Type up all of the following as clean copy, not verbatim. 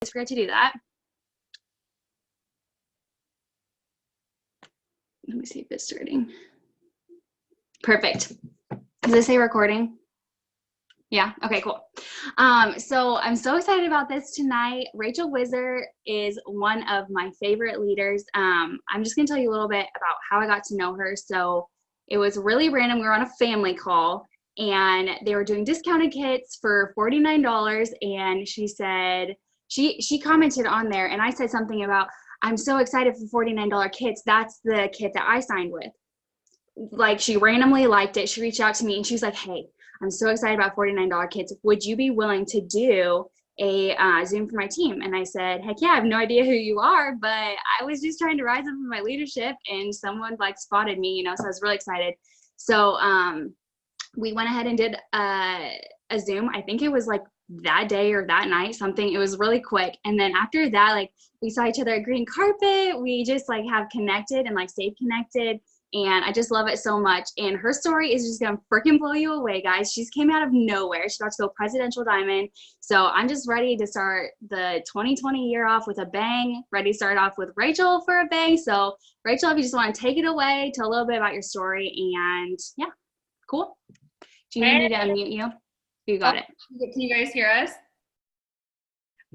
forget to do that. Let me see if it's starting. Perfect. Does it say recording? Yeah, okay, cool. So I'm so excited about this tonight. Rachael Wisser is one of my favorite leaders. I'm just gonna tell you a little bit about how I got to know her. So it was really random. We were on a family call and they were doing discounted kits for $49, and she said, she commented on there, and I said something about, I'm so excited for $49 kits. That's the kit that I signed with. Like, she randomly liked it. She reached out to me and she's like, hey, I'm so excited about $49 kits. Would you be willing to do a Zoom for my team? And I said, heck yeah, I have no idea who you are, but I was just trying to rise up in my leadership, and someone like spotted me, you know, so I was really excited. So we went ahead and did a Zoom. I think it was like that day or that night, something. It was really quick. And then after that, like, we saw each other at green carpet. We just like have connected and like stayed connected. And I just love it so much. And her story is just gonna freaking blow you away, guys. She's came out of nowhere. She's about to go presidential diamond. So I'm just ready to start the 2020 year off with a bang. Ready to start off with Rachael for a bang. So Rachael, if you just want to take it away, tell a little bit about your story. And yeah, cool. Do you need me to unmute you? You got it. Can you guys hear us?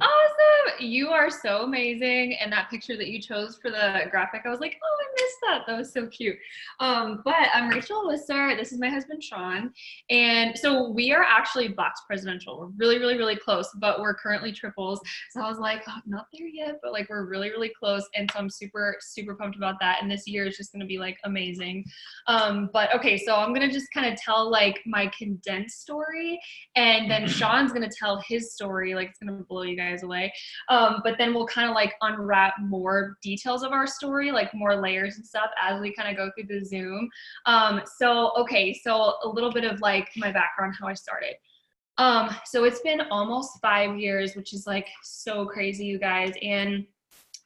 Awesome. You are so amazing. And that picture that you chose for the graphic, I was like, oh, I missed that. That was so cute. But I'm Rachael Wisser. This is my husband, Shawn. And so we are actually box presidential. We're really, really, really close, but we're currently triples. So I was like, oh, not there yet, but like, we're really, really close. And so I'm super, super pumped about that. And this year is just going to be like amazing. But okay, so I'm going to just kind of tell like my condensed story, and then Shawn's going to tell his story. Like, it's going to blow you guys away. But then we'll kind of like unwrap more details of our story, like more layers and stuff as we kind of go through the Zoom. Okay, so a little bit of like my background, how I started. So it's been almost 5 years, which is like so crazy, you guys. And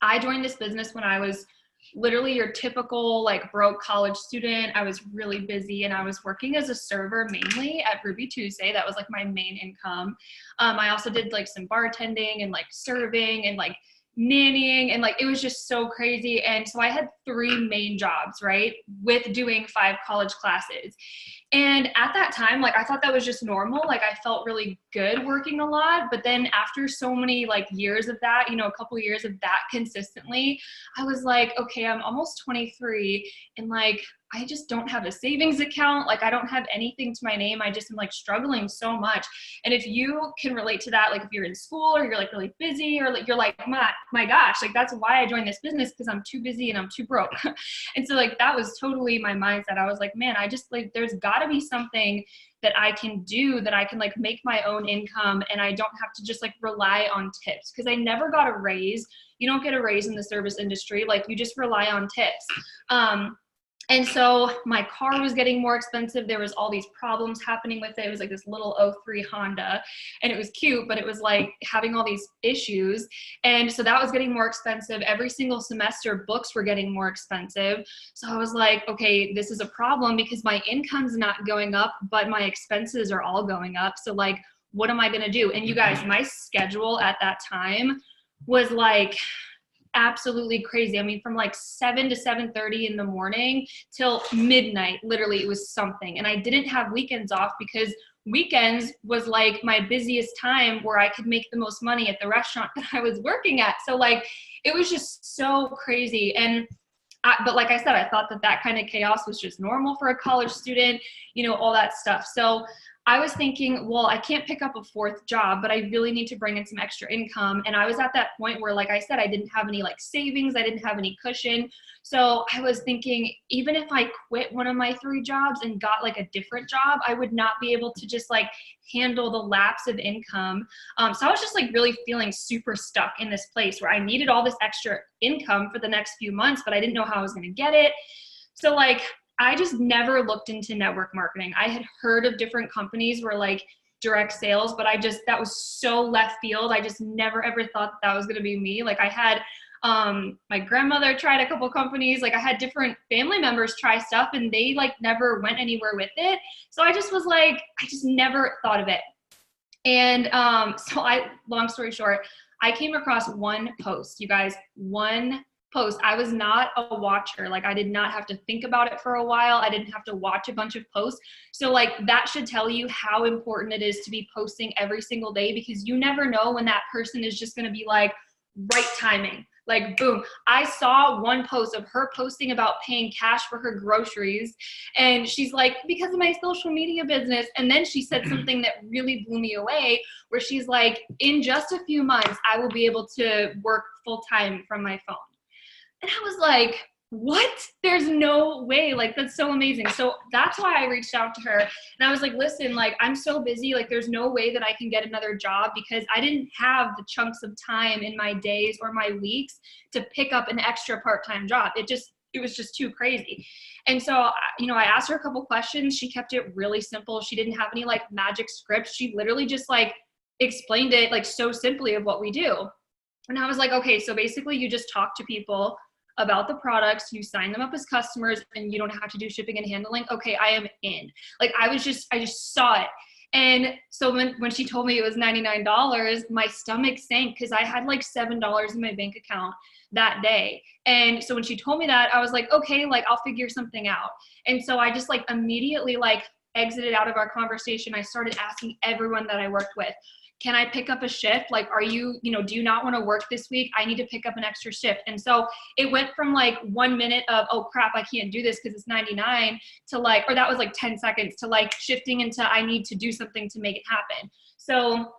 I joined this business when I was literally your typical like broke college student. I was really busy and I was working as a server mainly at Ruby Tuesday. That was like my main income. I also did like some bartending and like serving and like nannying, and like it was just so crazy. And so I had 3 main jobs, right, with doing 5 college classes. And at that time, like, I thought that was just normal. Like, I felt really good working a lot. But then after so many like years of that, you know, a couple years of that consistently, I was like, okay, I'm almost 23 and like, I just don't have a savings account. Like, I don't have anything to my name. I just am like struggling so much. And if you can relate to that, like if you're in school or you're like really busy, or like you're like, my gosh, like that's why I joined this business, because I'm too busy and I'm too broke. And so like that was totally my mindset. I was like, man, I just like, there's got to be something that I can do, that I can like make my own income, and I don't have to just like rely on tips, because I never got a raise. You don't get a raise in the service industry. Like, you just rely on tips. And so my car was getting more expensive. There was all these problems happening with it. It was like this little 03 Honda, and it was cute, but it was like having all these issues. And so that was getting more expensive. Every single semester, books were getting more expensive. So I was like, okay, this is a problem, because my income's not going up, but my expenses are all going up. So like, what am I going to do? And you guys, my schedule at that time was like absolutely crazy. I mean, from like 7 to 7:30 in the morning till midnight, literally, it was something. And I didn't have weekends off, because weekends was like my busiest time where I could make the most money at the restaurant that I was working at. So like, it was just so crazy. And but like I said, I thought that that kind of chaos was just normal for a college student, you know, all that stuff. So I was thinking, well, I can't pick up a 4th job, but I really need to bring in some extra income. And I was at that point where, like I said, I didn't have any like savings. I didn't have any cushion. So I was thinking, even if I quit one of my 3 jobs and got like a different job, I would not be able to just like handle the lapse of income. So I was just like really feeling super stuck in this place where I needed all this extra income for the next few months, but I didn't know how I was going to get it. So like, I just never looked into network marketing. I had heard of different companies where like direct sales, but that was so left field. I just never ever thought that was going to be me. Like, I had my grandmother tried a couple companies. Like, I had different family members try stuff, and they like never went anywhere with it. So I just was like, I just never thought of it. And so long story short, I came across one post, you guys, one post. I was not a watcher. Like I did not have to think about it for a while. I didn't have to watch a bunch of posts. So like that should tell you how important it is to be posting every single day, because you never know when that person is just going to be like, right timing. Like boom. I saw one post of her posting about paying cash for her groceries. And she's like, because of my social media business. And then she said something that really blew me away, where she's like, in just a few months, I will be able to work full time from my phone. And I was like, what? There's no way. Like, that's so amazing. So that's why I reached out to her. And I was like, listen, like, I'm so busy. Like, there's no way that I can get another job, because I didn't have the chunks of time in my days or my weeks to pick up an extra part-time job. It was just too crazy. And so, you know, I asked her a couple questions. She kept it really simple. She didn't have any like magic scripts. She literally just like explained it like so simply of what we do. And I was like, okay, so basically you just talk to people about the products, you sign them up as customers, and you don't have to do shipping and handling. Okay, I am in. Like I just saw it. And so when she told me it was $99, my stomach sank, because I had like $7 in my bank account that day. And so when she told me that, I was like, okay, like I'll figure something out. And so I just like immediately like exited out of our conversation. I started asking everyone that I worked with, can I pick up a shift? Like, do you not want to work this week? I need to pick up an extra shift. And so it went from like 1 minute of, oh crap, I can't do this because it's 99, to like, or that was like 10 seconds, to like shifting into, I need to do something to make it happen. So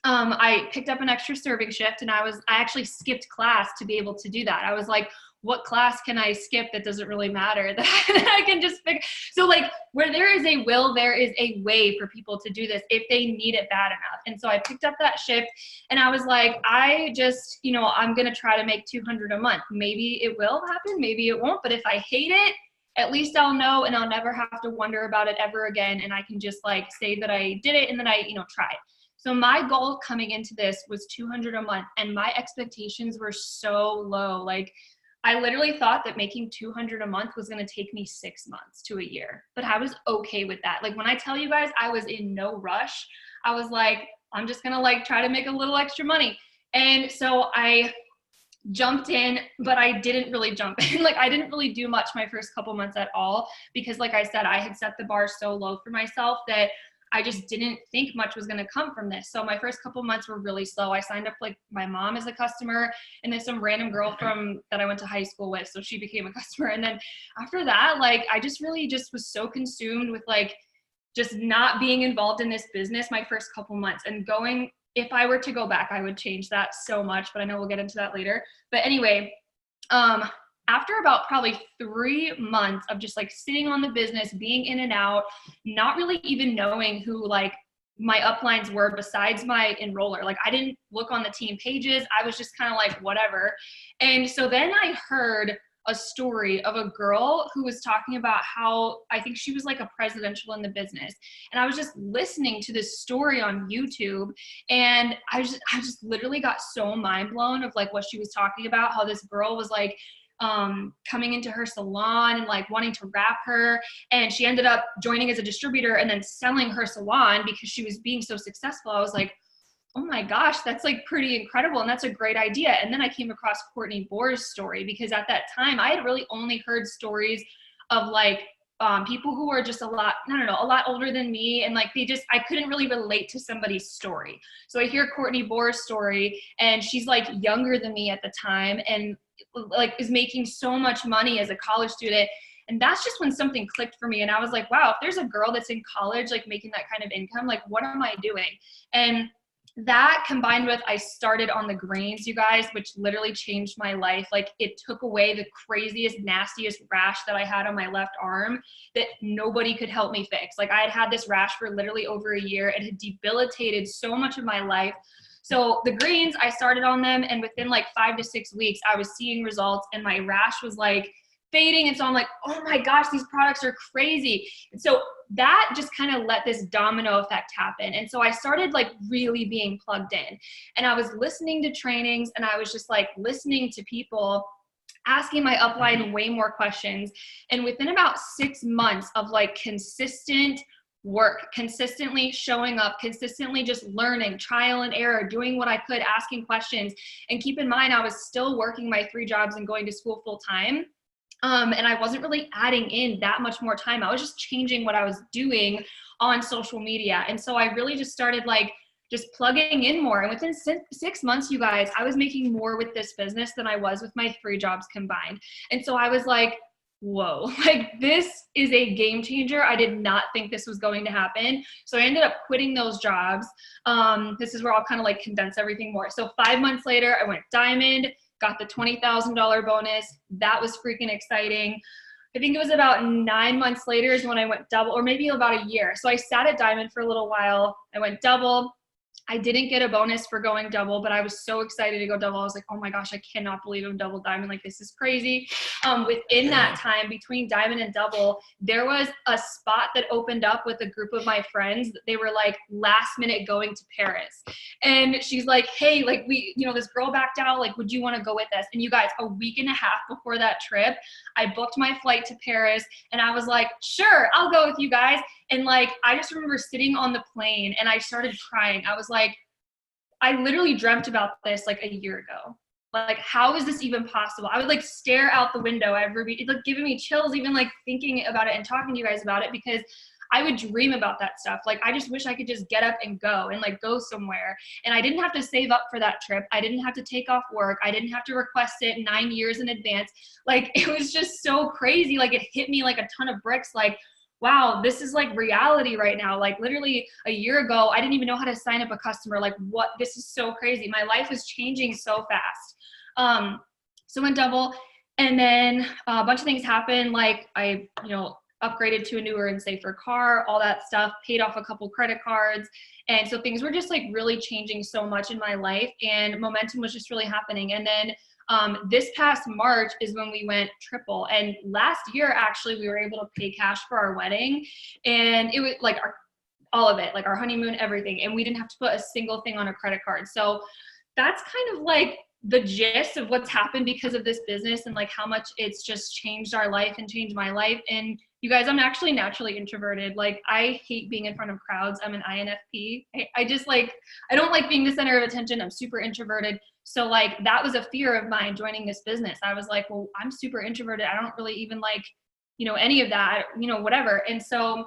I picked up an extra serving shift, and I actually skipped class to be able to do that. I was like, what class can I skip that doesn't really matter, that I can just pick? So like where there is a will, there is a way for people to do this if they need it bad enough. And so I picked up that shift, and I was like, I just, I'm going to try to make 200 a month. Maybe it will happen, maybe it won't. But if I hate it, at least I'll know, and I'll never have to wonder about it ever again. And I can just like say that I did it and that I, tried. So my goal coming into this was 200 a month, and my expectations were so low. Like I literally thought that making 200 a month was going to take me 6 months to a year, but I was okay with that. Like when I tell you guys, I was in no rush. I was like, I'm just going to like try to make a little extra money. And so I jumped in, but I didn't really jump in. Like I didn't really do much my first couple months at all, because like I said, I had set the bar so low for myself that I just didn't think much was going to come from this. So my first couple months were really slow. I signed up like my mom as a customer, and then some random girl that I went to high school with. So she became a customer. And then after that, like, I just really just was so consumed with like, just not being involved in this business my first couple months, and if I were to go back, I would change that so much, but I know we'll get into that later. But anyway, after about probably 3 months of just like sitting on the business, being in and out, not really even knowing who like my uplines were besides my enroller. Like I didn't look on the team pages. I was just kind of like, whatever. And so then I heard a story of a girl who was talking about how, I think she was like a presidential in the business. And I was just listening to this story on YouTube, and I just literally got so mind blown of like what she was talking about, how this girl was like, coming into her salon and like wanting to wrap her, and she ended up joining as a distributor and then selling her salon because she was being so successful. I was like, oh my gosh, that's like pretty incredible, and that's a great idea. And then I came across Courtney Bohr's story, because at that time I had really only heard stories of like people who were just a lot older than me, and like I couldn't really relate to somebody's story. So I hear Courtney Bohr's story, and she's like younger than me at the time, and like is making so much money as a college student. And that's just when something clicked for me. And I was like, wow, if there's a girl that's in college, like making that kind of income, like what am I doing? And that combined with, I started on the greens, you guys, which literally changed my life. Like it took away the craziest, nastiest rash that I had on my left arm that nobody could help me fix. Like I had had this rash for literally over a year. It had debilitated so much of my life. So the greens, I started on them, and within like 5 to 6 weeks, I was seeing results, and my rash was like fading. And so I'm like, oh my gosh, these products are crazy. And so that just kind of let this domino effect happen. And so I started like really being plugged in, and I was listening to trainings, and I was just like listening to people, asking my upline way more questions. And within about 6 months of like consistent work, consistently showing up, consistently just learning, trial and error, doing what I could, asking questions. And keep in mind, I was still working my 3 jobs and going to school full time. And I wasn't really adding in that much more time. I was just changing what I was doing on social media. And so I really just started like just plugging in more. And within 6 months, you guys, I was making more with this business than I was with my 3 jobs combined. And so I was like, whoa, like this is a game changer. I did not think this was going to happen. So I ended up quitting those jobs. This is where I'll kind of like condense everything more. So 5 months later, I went diamond, got the $20,000 bonus. That was freaking exciting. I think it was about 9 months later is when I went double, or maybe about a year. So I sat at diamond for a little while. I went double. I didn't get a bonus for going double, but I was so excited to go double. I was like, oh my gosh, I cannot believe I'm double diamond. Like, this is crazy. Within that time between diamond and double, there was a spot that opened up with a group of my friends. They were like last minute going to Paris. And she's like, hey, like this girl backed out. Like, would you want to go with us? And you guys, a week and a half before that trip, I booked my flight to Paris and I was like, sure, I'll go with you guys. And like, I just remember sitting on the plane and I started crying. I was like, I literally dreamt about this like a year ago. Like, how is this even possible? I would like stare out the window. It's like giving me chills, even like thinking about it and talking to you guys about it, because I would dream about that stuff. Like, I just wish I could just get up and go and like go somewhere. And I didn't have to save up for that trip. I didn't have to take off work. I didn't have to request it 9 years in advance. Like, it was just so crazy. Like, it hit me like a ton of bricks. Like, wow, this is like reality right now. Like, literally a year ago, I didn't even know how to sign up a customer. Like, what? This is so crazy. My life is changing so fast. So went double, and then a bunch of things happened. Like, I, upgraded to a newer and safer car, all that stuff, paid off a couple credit cards. And so things were just like really changing so much in my life, and momentum was just really happening. And then this past March is when we went triple. And last year, actually, we were able to pay cash for our wedding, and it was like all of it, like our honeymoon, everything. And we didn't have to put a single thing on a credit card. So that's kind of like the gist of what's happened because of this business, and like how much it's just changed our life and changed my life. And you guys, I'm actually naturally introverted. Like, I hate being in front of crowds. I'm an INFP. I just like, I don't like being the center of attention. I'm super introverted. So like, that was a fear of mine joining this business. I was like, well, I'm super introverted. I don't really even like, any of that, whatever. And so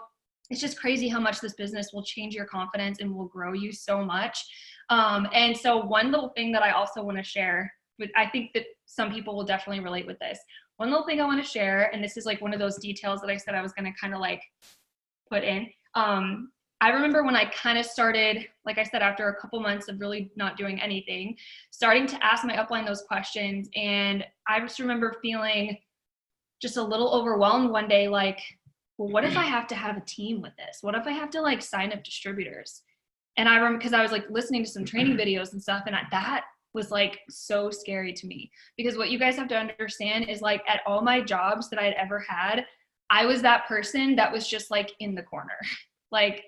it's just crazy how much this business will change your confidence and will grow you so much. And so one little thing that I also want to share with, I think that some people will definitely relate with this. One little thing I want to share, and this is like one of those details that I said I was going to kind of like put in. I remember when I kind of started, like I said, after a couple months of really not doing anything, starting to ask my upline those questions. And I just remember feeling just a little overwhelmed one day, like, well, what if I have to have a team with this? What if I have to like sign up distributors? And I remember, because I was like listening to some training videos and stuff, and that was like so scary to me, because what you guys have to understand is like at all my jobs that I'd ever had, I was that person that was just like in the corner, like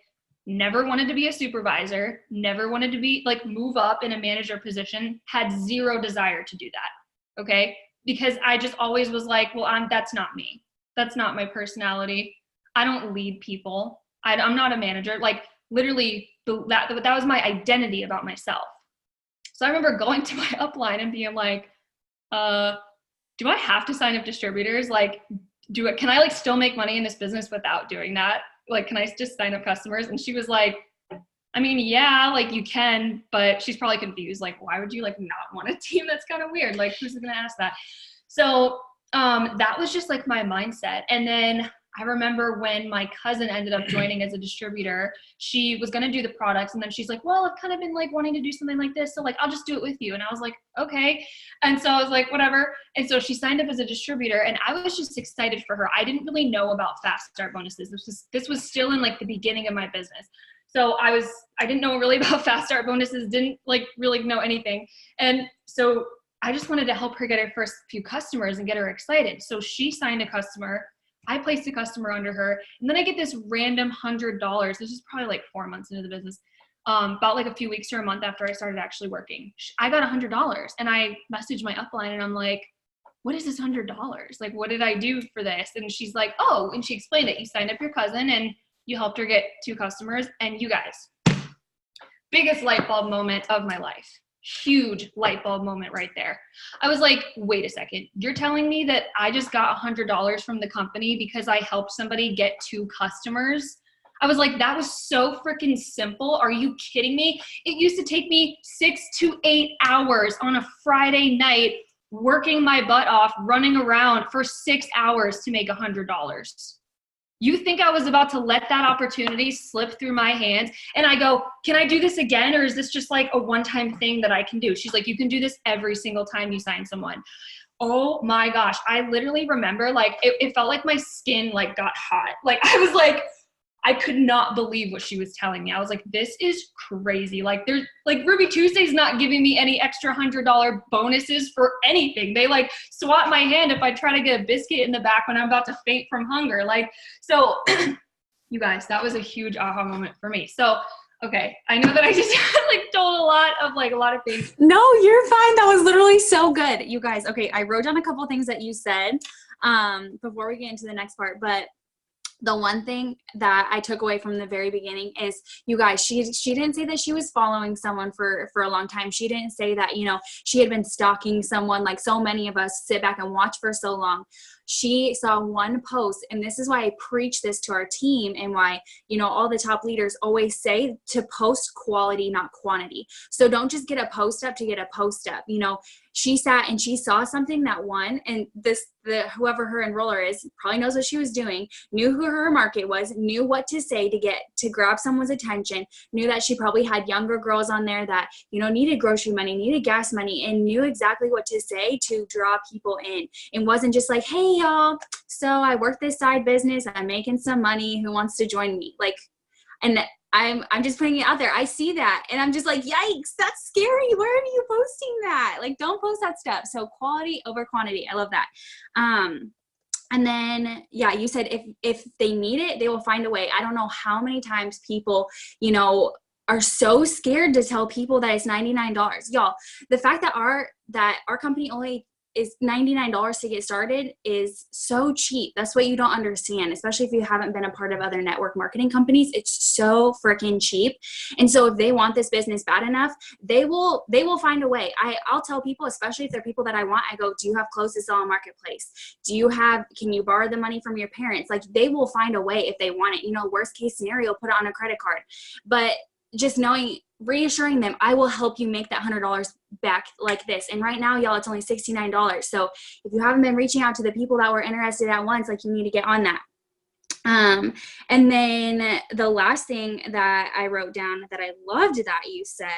never wanted to be a supervisor, never wanted to be like move up in a manager position, had zero desire to do that. Okay. Because I just always was like, well, that's not me. That's not my personality. I don't lead people. I'm not a manager. Like, literally that was my identity about myself. So I remember going to my upline and being like, do I have to sign up distributors? Like, can I like still make money in this business without doing that? Like, can I just sign up customers? And she was like, I mean, yeah, like you can, but she's probably confused. Like, why would you like not want a team? That's kind of weird. Like, who's going to ask that? So that was just like my mindset. And then I remember when my cousin ended up joining as a distributor, she was going to do the products. And then she's like, well, I've kind of been like wanting to do something like this. So like, I'll just do it with you. And I was like, okay. And so I was like, whatever. And so she signed up as a distributor, and I was just excited for her. I didn't really know about fast start bonuses. This was still in like the beginning of my business. So I didn't know really about fast start bonuses, didn't like really know anything. And so I just wanted to help her get her first few customers and get her excited. So she signed a customer. I placed a customer under her, and then I get this random $100. This is probably like 4 months into the business, about like a few weeks or a month after I started actually working. I got $100, and I messaged my upline, and I'm like, what is this $100? Like, what did I do for this? And she's like, oh, and she explained it. You signed up your cousin, and You helped her get 2 customers, and you guys, biggest light bulb moment of my life. Huge light bulb moment right there. I was like, wait a second. You're telling me that I just got $100 from the company because I helped somebody get 2 customers? I was like, that was so freaking simple. Are you kidding me? It used to take me 6 to 8 hours on a Friday night working my butt off, running around for 6 hours to make $100. You think I was about to let that opportunity slip through my hands? And I go, can I do this again? Or is this just like a one-time thing that I can do? She's like, you can do this every single time you sign someone. Oh my gosh. I literally remember like, it felt like my skin like got hot. Like I was like, I could not believe what she was telling me. I was like, this is crazy. Like there's like Ruby Tuesday's not giving me any extra $100 bonuses for anything. They like swat my hand if I try to get a biscuit in the back when I'm about to faint from hunger. Like, so you guys, that was a huge aha moment for me. So, okay. I know that I just like told a lot of things. No, you're fine. That was literally so good. You guys, okay. I wrote down a couple things that you said, before we get into the next part, but the one thing that I took away from the very beginning is, you guys, she didn't say that she was following someone for a long time. She didn't say that, you know, she had been stalking someone like so many of us sit back and watch for so long. She saw one post, and this is why I preach this to our team and why, you know, all the top leaders always say to post quality, not quantity. So don't just get a post up to get a post up. You know, she sat and she saw something that won, and whoever her enroller is probably knows what she was doing, knew who her market was, knew what to say to grab someone's attention, knew that she probably had younger girls on there that, you know, needed grocery money, needed gas money, and knew exactly what to say to draw people in. And wasn't just like, hey y'all, so I work this side business, I'm making some money, who wants to join me? Like, and I'm just putting it out there. I see that and I'm just like, yikes, that's scary. Why are you posting that? Like, don't post that stuff. So quality over quantity. I love that. And then, yeah, you said if they need it, they will find a way. I don't know how many times people, you know, are so scared to tell people that it's $99. Y'all, the fact that our company only is $99 to get started is so cheap. That's what you don't understand, especially if you haven't been a part of other network marketing companies. It's so freaking cheap. And so if they want this business bad enough, they will find a way. I'll tell people, especially if they're people that I want, I go, do you have clothes to sell on Marketplace? Can you borrow the money from your parents? Like, they will find a way if they want it. You know, worst case scenario, put it on a credit card. But just reassuring them, I will help you make that $100 back like this. And right now, y'all, it's only $69. So if you haven't been reaching out to the people that were interested at once, like, you need to get on that. And then the last thing that I wrote down that I loved that you said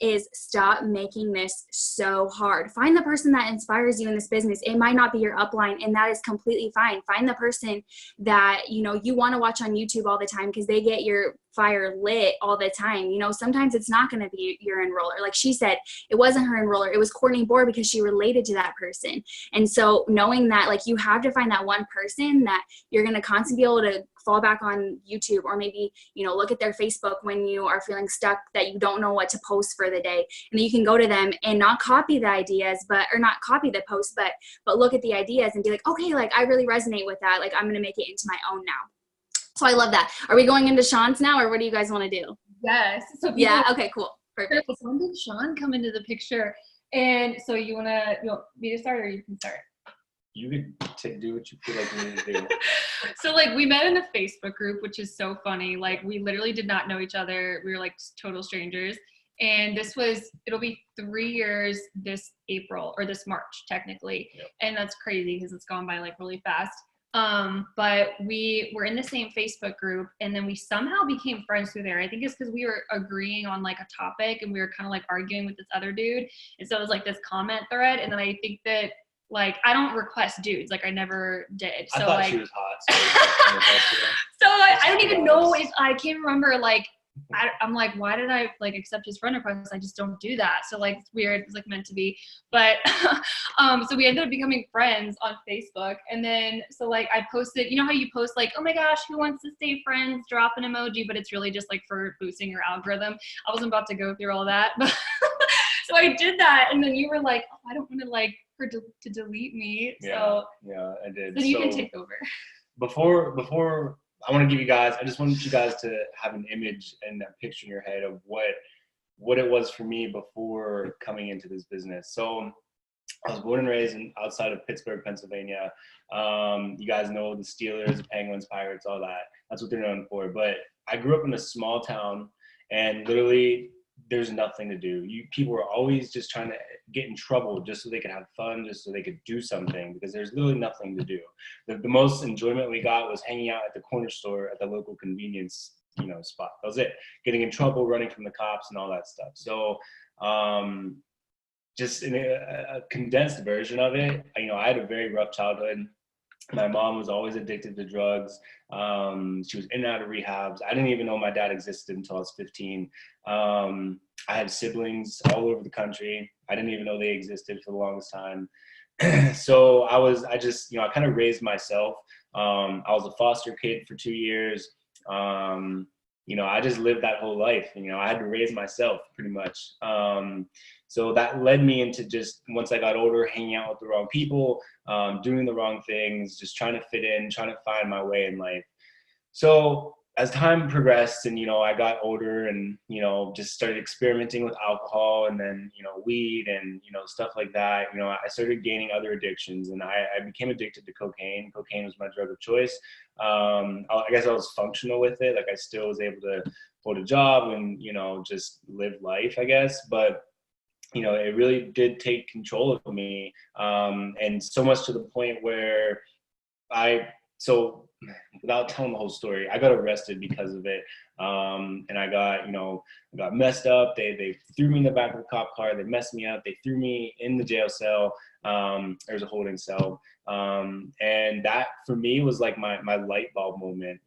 is, stop making this so hard. Find the person that inspires you in this business. It might not be your upline, and that is completely fine. Find the person that, you know, you want to watch on YouTube all the time because they get your fire lit all the time. You know, sometimes it's not going to be your enroller. Like she said, it wasn't her enroller. It was Courtney Bohr because she related to that person. And so knowing that, like, you have to find that one person that you're going to constantly be able to fall back on YouTube, or maybe, you know, look at their Facebook when you are feeling stuck that you don't know what to post for the day. And then you can go to them and not copy the ideas, or not copy the post, but look at the ideas and be like, okay, like, I really resonate with that. Like, I'm going to make it into my own now. So I love that. Are we going into Shawn's now, or what do you guys want to do? Yes. So yeah. Okay, cool. Perfect. When did Shawn come into the picture? And so you want me to start, or you can start? You can do what you feel like you need to do. So, like, we met in a Facebook group, which is so funny. Like, we literally did not know each other. We were like total strangers. And it'll be 3 years this April, or this March technically. Yep. And that's crazy because it's gone by like really fast. But we were in the same Facebook group, and then we somehow became friends through there. I think it's because we were agreeing on like a topic, and we were kind of like arguing with this other dude. And so it was like this comment thread. And then I think that, like, I don't request dudes. Like, I never did. So, I thought, like, she was hot. So I don't even know if I can't remember, like, I'm like, why did I like accept his friend request? I just don't do that. So, like, it's weird. It's like meant to be. But so we ended up becoming friends on Facebook. And then, so like, I posted, you know how you post like, oh my gosh, who wants to stay friends? Drop an emoji, but it's really just like for boosting your algorithm. I wasn't about to go through all that. But so I did that. And then you were like, oh, I don't want to like her to delete me. Yeah, I did. Then you can take over. Before I just wanted you guys to have an image and a picture in your head of what it was for me before coming into this business. So I was born and raised outside of Pittsburgh, Pennsylvania. You guys know the Steelers, the Penguins, Pirates, all that. That's what they're known for. But I grew up in a small town, and literally there's nothing to do. People were always just trying to get in trouble just so they could have fun, just so they could do something, because there's literally nothing to do. The most enjoyment we got was hanging out at the corner store at the local convenience spot. That was it. Getting in trouble, running from the cops, and all that stuff. So just in a condensed version of it, I had a very rough childhood. My mom was always addicted to drugs. She was in and out of rehabs. I didn't even know my dad existed until I was 15. I had siblings all over the country. I didn't even know they existed for the longest time. So I kind of raised myself. I was a foster kid for 2 years. I just lived that whole life. I had to raise myself pretty much. So that led me into just, once I got older, hanging out with the wrong people, doing the wrong things, just trying to fit in, trying to find my way in life. So as time progressed and, I got older and, just started experimenting with alcohol and then, weed and, stuff like that, I started gaining other addictions, and I became addicted to cocaine. Cocaine was my drug of choice. I guess I was functional with it. Like, I still was able to hold a job and, just live life, I guess. But it really did take control of me. And so much to the point where without telling the whole story, I got arrested because of it. And I got messed up. They threw me in the back of the cop car. They messed me up. They threw me in the jail cell. There was a holding cell. And that for me was like my light bulb moment.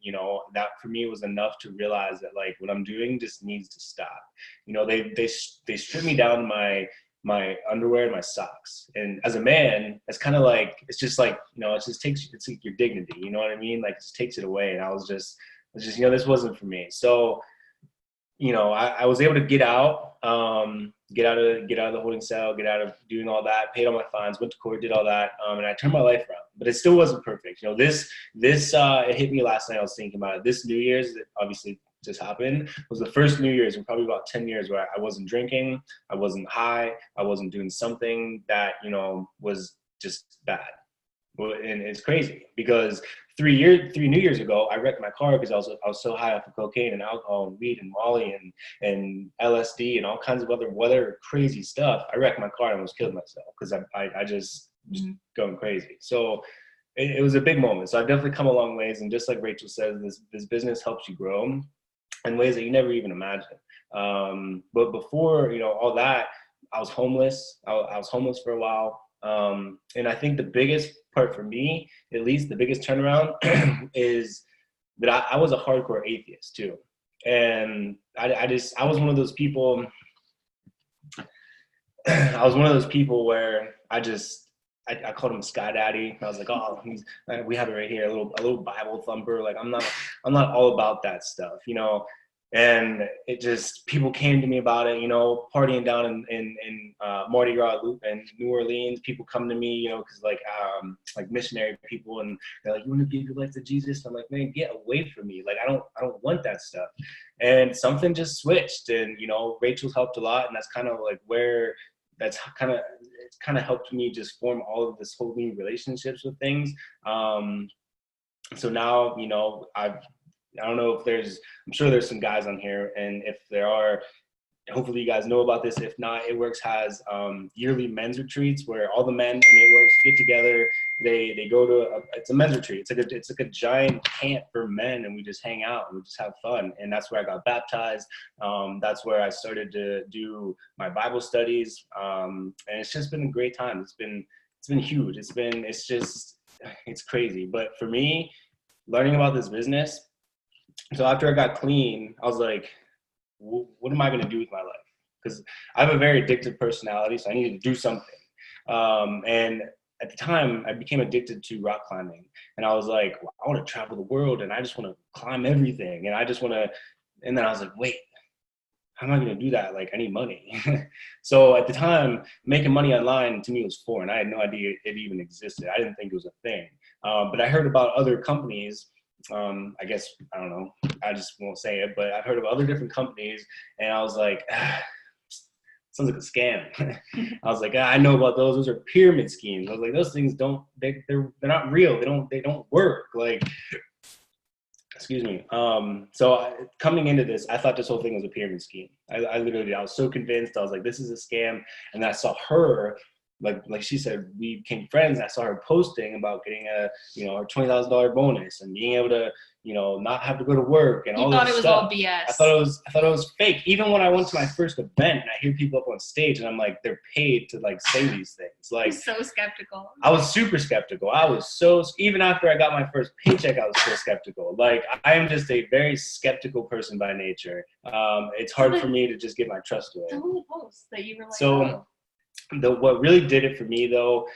That for me was enough to realize that, like, what I'm doing just needs to stop. They stripped me down to my underwear and my socks. And as a man, it's kind of like, it's just like, it's like your dignity, you know what I mean? Like, it just takes it away. And I was just, this wasn't for me. So, I was able to get out of the holding cell, get out of doing all that, paid all my fines, went to court, did all that. And I turned my life around, but it still wasn't perfect. It hit me last night. I was thinking about it. This New Year's, that obviously just happened, was the first New Year's in probably about 10 years where I wasn't drinking, I wasn't high, I wasn't doing something that, was just bad. Well, and it's crazy because 3 New Years ago, I wrecked my car because I was so high off of cocaine and alcohol and weed and Molly and LSD and all kinds of other crazy stuff. I wrecked my car and almost killed myself because I just going crazy. So it was a big moment. So I've definitely come a long ways. And just like Rachael says, this business helps you grow in ways that you never even imagine. But before, all that, I was homeless. I was homeless for a while. And I think the biggest part for me, at least the biggest turnaround, is that I was a hardcore atheist too. And I was one of those people, where I called him Sky Daddy. I was like, oh, we have it right here, a little Bible thumper. Like, I'm not all about that stuff, And it just, people came to me about it, partying down in Mardi Gras and New Orleans. People come to me, because like missionary people, and they're like, you want to give your life to Jesus? I'm like, man, get away from me. Like, I don't want that stuff. And something just switched, and Rachel's helped a lot, and that's kind of like where it's kind of helped me just form all of this whole new relationships with things. So now, I don't know if I'm sure there's some guys on here, and if there are, hopefully you guys know about this. If not, It Works has yearly men's retreats where all the men in It Works get together. They go to it's a men's retreat. It's like a giant camp for men, and we just hang out and we just have fun. And that's where I got baptized. That's where I started to do my Bible studies. And it's just been a great time. It's been huge. It's crazy. But for me, learning about this business. So after I got clean, I was like, what am I going to do with my life? Because I have a very addictive personality, so I needed to do something. And at the time, I became addicted to rock climbing. And I was like, well, I want to travel the world, and I just want to climb everything. And then I was like, wait, how am I going to do that? Like, I need money. So at the time, making money online to me was foreign. I had no idea it even existed. I didn't think it was a thing. But I heard about other companies I guess, I don't know, I just won't say it, but I've heard of other different companies, and I was like, sounds like a scam. I was like, I know about those. Those are pyramid schemes. I was like, those things they're not real. They don't work. Like, excuse me. Coming into this, I thought this whole thing was a pyramid scheme. I was so convinced. I was like, this is a scam. And then I saw her, like she said, we became friends. I saw her posting about getting a, her $20,000 bonus and being able to, not have to go to work and all this stuff. You thought it was all BS. I thought it was fake. Even when I went to my first event and I hear people up on stage and I'm like, they're paid to like say these things. Like, so skeptical. I was super skeptical. Even after I got my first paycheck, I was still skeptical. Like, I am just a very skeptical person by nature. It's hard for me to just give my trust to it. Tell me the post that you were like, so what really did it for me though,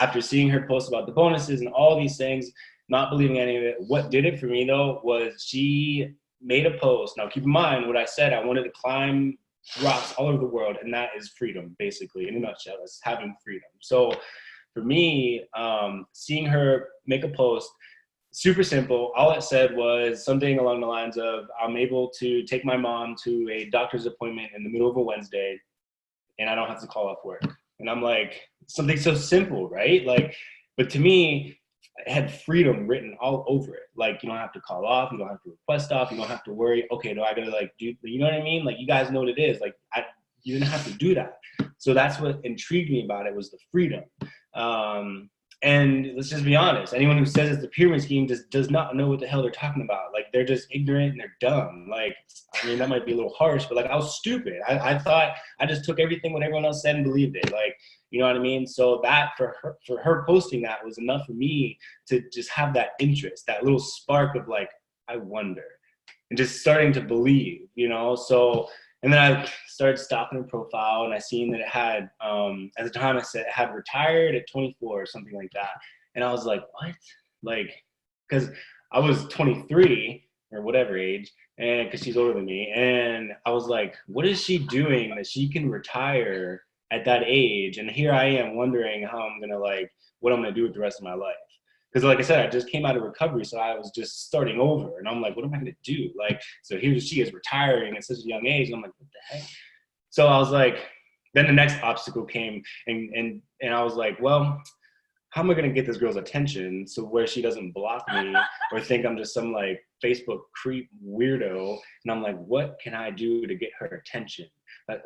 after seeing her post about the bonuses and all these things, not believing any of it, what did it for me though was she made a post. Now keep in mind what I said, I wanted to climb rocks all over the world, and that is freedom, basically, in a nutshell. It's having freedom. So for me, seeing her make a post, super simple. All it said was something along the lines of, I'm able to take my mom to a doctor's appointment in the middle of a Wednesday, and I don't have to call off work. And I'm like, something so simple, right? Like, but to me, it had freedom written all over it. Like, you don't have to call off, you don't have to request off, you don't have to worry, okay, do I gotta like do, you know what I mean? Like, you guys know what it is. Like, you didn't have to do that. So that's what intrigued me about it, was the freedom. And let's just be honest, anyone who says it's a pyramid scheme just does not know what the hell they're talking about. Like, they're just ignorant and they're dumb. Like, I mean, that might be a little harsh, but like, I was stupid. I thought I just took everything what everyone else said and believed it. Like, you know what I mean? So that for her posting that was enough for me to just have that interest, that little spark of like, I wonder, and just starting to believe, So, and then I started stalking her profile, and I seen that it had, at the time I said it had retired at 24 or something like that. And I was like, what? Like, because I was 23 or whatever age, and because she's older than me. And I was like, what is she doing that she can retire at that age? And here I am wondering how I'm going to what I'm going to do with the rest of my life. Because like I said, I just came out of recovery, so I was just starting over. And I'm like, what am I going to do? Like, so here she is retiring at such a young age. And I'm like, what the heck? So I was like, then the next obstacle came. And I was like, well, how am I going to get this girl's attention so where she doesn't block me or think I'm just some like Facebook creep weirdo? And I'm like, what can I do to get her attention?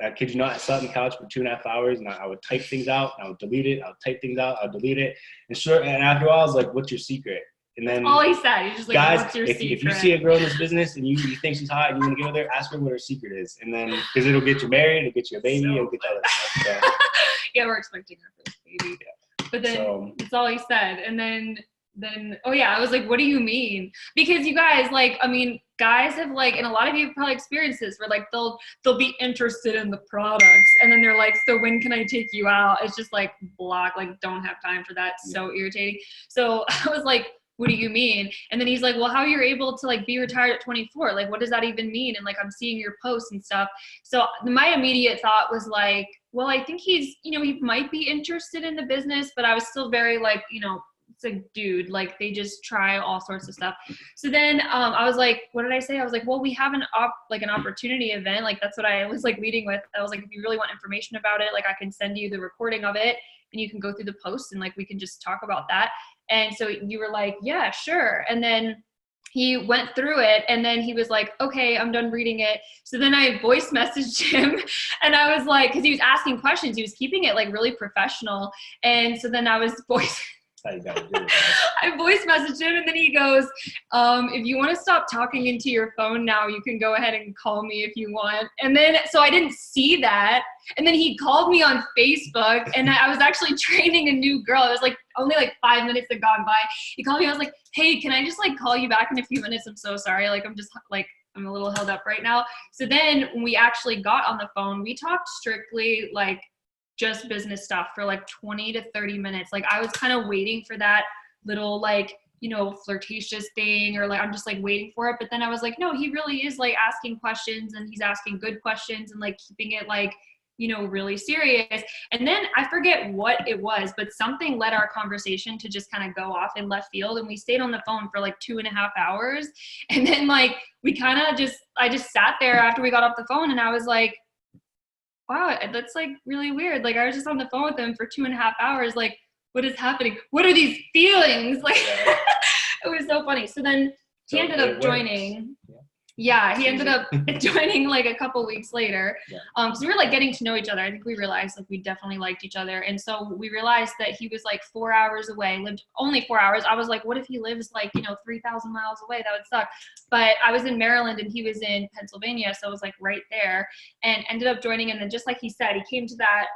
I kid you not, I sat on the couch for 2.5 hours, and I would type things out, and I would delete it, I would type things out, I would delete it. And after a while, I was like, what's your secret? And then, all he said, he's just like, guys, what's your secret? If you see a girl in this business and you think she's hot and you want to get with her, ask her what her secret is. And then, because it'll get you married, it'll get you a baby, it'll get you all that stuff. So. Yeah, we're expecting her first baby. Yeah. But then, that's all he said. And then, oh yeah, I was like, what do you mean? Because you guys, like, I mean, guys have like, and a lot of you have probably experienced this, where like they'll be interested in the products, and then they're like, so when can I take you out? It's just like, block, like, don't have time for that. So irritating. So I was like, what do you mean? And then he's like, well, how you're able to like be retired at 24? Like, what does that even mean? And like, I'm seeing your posts and stuff. So my immediate thought was like, well, I think he's, he might be interested in the business, but I was still very like, it's a dude, like they just try all sorts of stuff. So then I was like, what did I say? I was like, well, we have an opportunity event. Like, that's what I was like leading with. I was like, if you really want information about it, like I can send you the recording of it and you can go through the posts and like, we can just talk about that. And so you were like, yeah, sure. And then he went through it, and then he was like, okay, I'm done reading it. So then I voice messaged him, and I was like, because he was asking questions, he was keeping it like really professional. And so then I was I voice messaged him, and then he goes, if you want to stop talking into your phone now, you can go ahead and call me if you want. And then, so I didn't see that. And then he called me on Facebook, and I was actually training a new girl. It was like only like 5 minutes had gone by. He called me. I was like, hey, can I just like call you back in a few minutes? I'm so sorry. Like, I'm just like, I'm a little held up right now. So then when we actually got on the phone, we talked strictly like just business stuff for like 20 to 30 minutes. Like, I was kind of waiting for that little like, flirtatious thing, or like, I'm just like waiting for it. But then I was like, no, he really is like asking questions, and he's asking good questions, and like keeping it like, really serious. And then I forget what it was, but something led our conversation to just kind of go off in left field. And we stayed on the phone for like 2.5 hours. And then like, I just sat there after we got off the phone and I was like, wow, that's like really weird. Like I was just on the phone with him for 2.5 hours. Like, what is happening? What are these feelings? Like, it was so funny. So then he ended up joining. Yeah, he ended up joining like a couple weeks later. So we were like getting to know each other. I think we realized like we definitely liked each other. And so we realized that he was like 4 hours away, lived only 4 hours. I was like, what if he lives like, 3,000 miles away? That would suck. But I was in Maryland and he was in Pennsylvania. So it was like right there, and ended up joining. And then just like he said, he came to that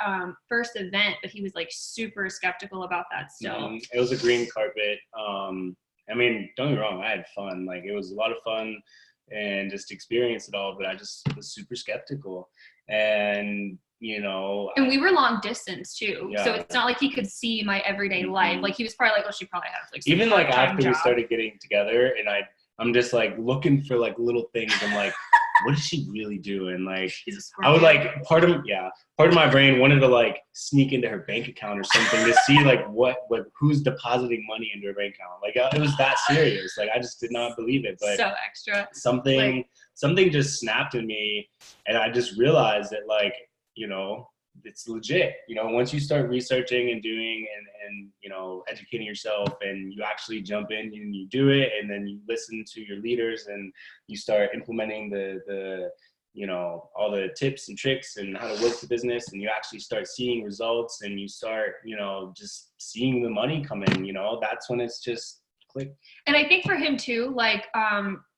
first event, but he was like super skeptical about that still. It was a green carpet. I mean, don't get me wrong, I had fun. Like it was a lot of fun and just experience it all, but I just was super skeptical. And and we were long distance too, so it's not like he could see my everyday life. Like he was probably like, oh, she probably has like even like after we started getting together, and I'm just like looking for like little things. I'm like, what is she really doing? Like I would like part of my brain wanted to like sneak into her bank account or something to see like who's depositing money into her bank account. Like it was that serious. Like I just did not believe it. But so extra. Something just snapped in me, and I just realized that like it's legit. Once you start researching and doing and educating yourself, and you actually jump in and you do it, and then you listen to your leaders and you start implementing the all the tips and tricks and how to work the business, and you actually start seeing results, and you start just seeing the money come in, that's when it's just click. And I think for him too, like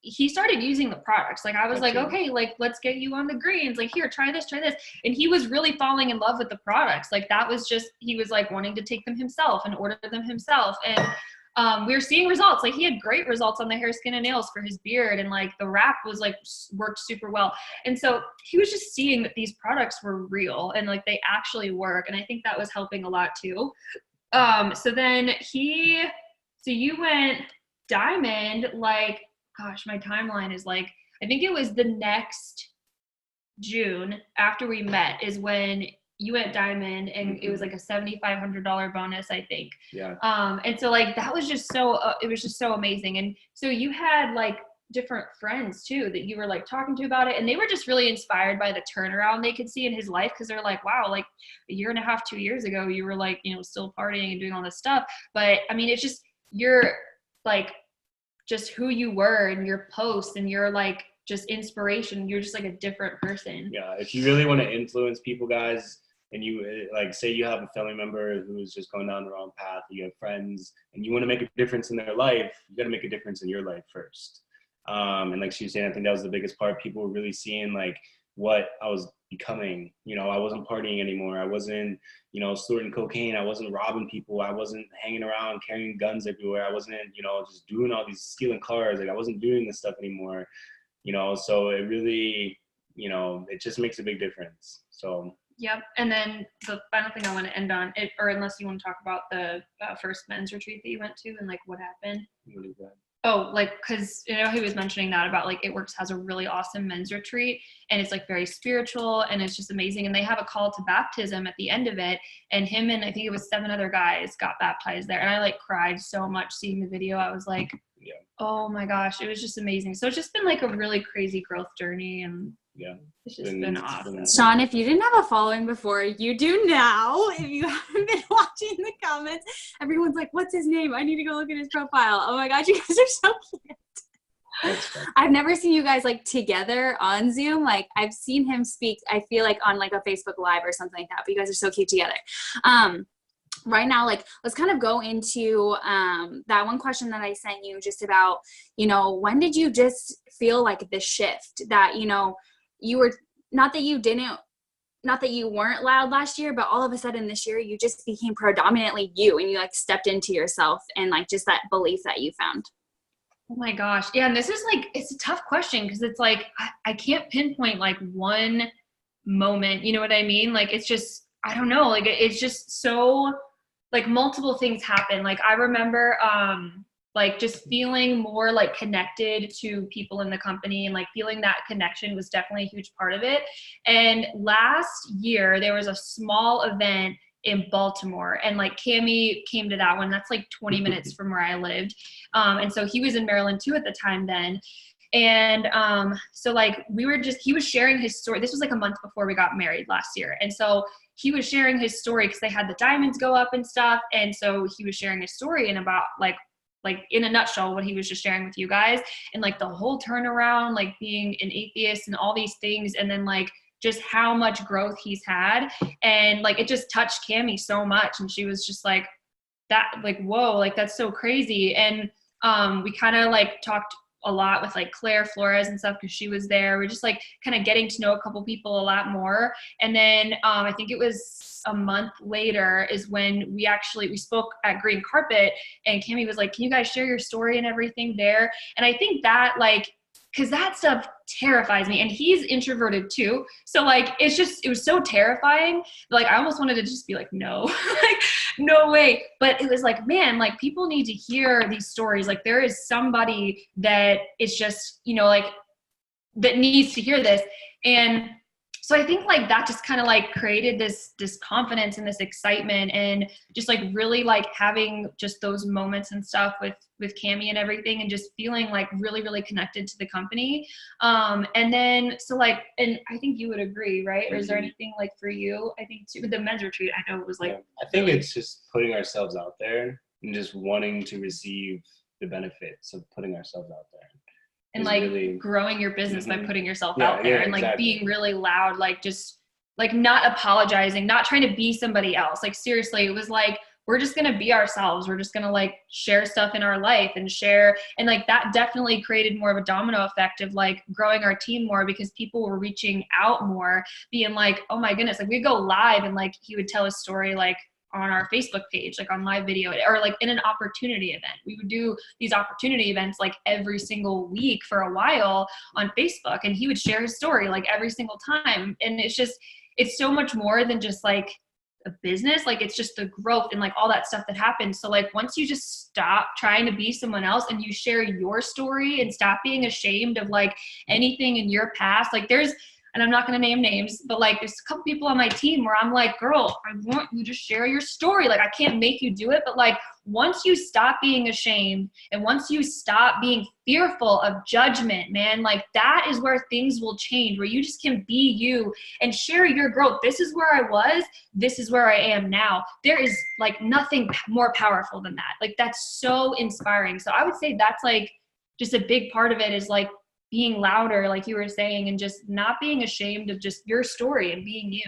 he started using the products. Like I was like, okay, like let's get you on the greens, like here, try this, and he was really falling in love with the products. Like that was just, he was like wanting to take them himself and order them himself. And we were seeing results. Like he had great results on the hair, skin, and nails for his beard, and like the wrap was like worked super well. And so he was just seeing that these products were real and like they actually work. And I think that was helping a lot too. So then so you went diamond, like, gosh, my timeline is like, I think it was the next June after we met is when you went diamond, and it was like a $7,500 bonus, I think. Yeah. And so like, that was just so, it was just so amazing. And so you had like different friends too that you were like talking to about it, and they were just really inspired by the turnaround they could see in his life, because they're like, wow, like a year and a half, 2 years ago, you were like, still partying and doing all this stuff. But I mean, it's just, you're like just who you were and your posts and your like just inspiration. You're just like a different person. Yeah. If you really want to influence people, guys, and you like say you have a family member who's just going down the wrong path, you have friends, and you want to make a difference in their life, you got to make a difference in your life first. And like she was saying, I think that was the biggest part. People were really seeing like what I was becoming. I wasn't partying anymore. I wasn't, snorting cocaine. I wasn't robbing people. I wasn't hanging around carrying guns everywhere. I wasn't, just doing all these stealing cars. Like I wasn't doing this stuff anymore, so it really, it just makes a big difference. So. Yep. And then the final thing I want to end on, or unless you want to talk about the first men's retreat that you went to and like what happened. What is that? Oh, like, cause he was mentioning that about like, It Works has a really awesome men's retreat, and it's like very spiritual, and it's just amazing. And they have a call to baptism at the end of it, and him and I think it was 7 other guys got baptized there. And I like cried so much seeing the video. I was like, oh my gosh, it was just amazing. So it's just been like a really crazy growth journey, and it's just been awesome. Shawn, if you didn't have a following before, you do now. If you haven't been watching the comments, everyone's like, what's his name? I need to go look at his profile. Oh my God, you guys are so cute. I've never seen you guys like together on Zoom. Like I've seen him speak, I feel like on like a Facebook Live or something like that, but you guys are so cute together. Right now, like, let's kind of go into that one question that I sent you just about, when did you just feel like the shift that, you were, not that you weren't loud last year, but all of a sudden this year you just became predominantly you, and you like stepped into yourself and like just that belief that you found? Oh my gosh. Yeah. And this is like, it's a tough question, because it's like, I can't pinpoint like one moment, you know what I mean? Like, it's just, I don't know, like it's just so like multiple things happen. Like I remember like just feeling more like connected to people in the company, and like feeling that connection was definitely a huge part of it. And last year there was a small event in Baltimore, and like Cammie came to that one. That's like 20 minutes from where I lived. And so he was in Maryland too at the time then. And so like he was sharing his story. This was like a month before we got married last year. And so he was sharing his story because they had the diamonds go up and stuff. And so he was sharing his story and about like in a nutshell, what he was just sharing with you guys, and like the whole turnaround, like being an atheist and all these things. And then like just how much growth he's had. And like, it just touched Cammie so much. And she was just like that, like, whoa, like that's so crazy. And we kind of like talked a lot with like Claire Flores and stuff, because she was there. We're just like kind of getting to know a couple people a lot more. And then I think it was a month later is when we spoke at Green Carpet, and Cammie was like, can you guys share your story and everything there? And I think that like, because that stuff terrifies me, and he's introverted too. So like, it was so terrifying. Like I almost wanted to just be like, no, like no way. But it was like, man, like people need to hear these stories. Like there is somebody that is just, like that needs to hear this. And so I think like that just kind of like created this confidence and this excitement, and just like really like having just those moments and stuff with Cammie and everything, and just feeling like really, really connected to the company. And then, so like, and I think you would agree, right? Or is there anything like for you? I think too, with the men's retreat, I know it was like, yeah, I think it's just putting ourselves out there and just wanting to receive the benefits of putting ourselves out there. And like really growing your business by putting yourself out there, and like exactly. Being really loud, like just like not apologizing, not trying to be somebody else. Like seriously, it was like, we're just going to be ourselves. We're just going to like share stuff in our life and share. And like that definitely created more of a domino effect of like growing our team more, because people were reaching out more, being like, oh my goodness, like we'd go live, and like he would tell a story like on our Facebook page, like on live video, or like in an opportunity event. We would do these opportunity events like every single week for a while on Facebook, and he would share his story like every single time. And it's so much more than just like a business. Like it's just the growth and like all that stuff that happens. So like once you just stop trying to be someone else and you share your story and stop being ashamed of like anything in your past, like and I'm not going to name names, but like there's a couple people on my team where I'm like, girl, I want you to share your story. Like I can't make you do it. But like once you stop being ashamed, and once you stop being fearful of judgment, man, like that is where things will change, where you just can be you and share your growth. This is where I was. This is where I am now. There is like nothing more powerful than that. Like that's so inspiring. So I would say that's like just a big part of it, is like being louder, like you were saying, and just not being ashamed of just your story and being you.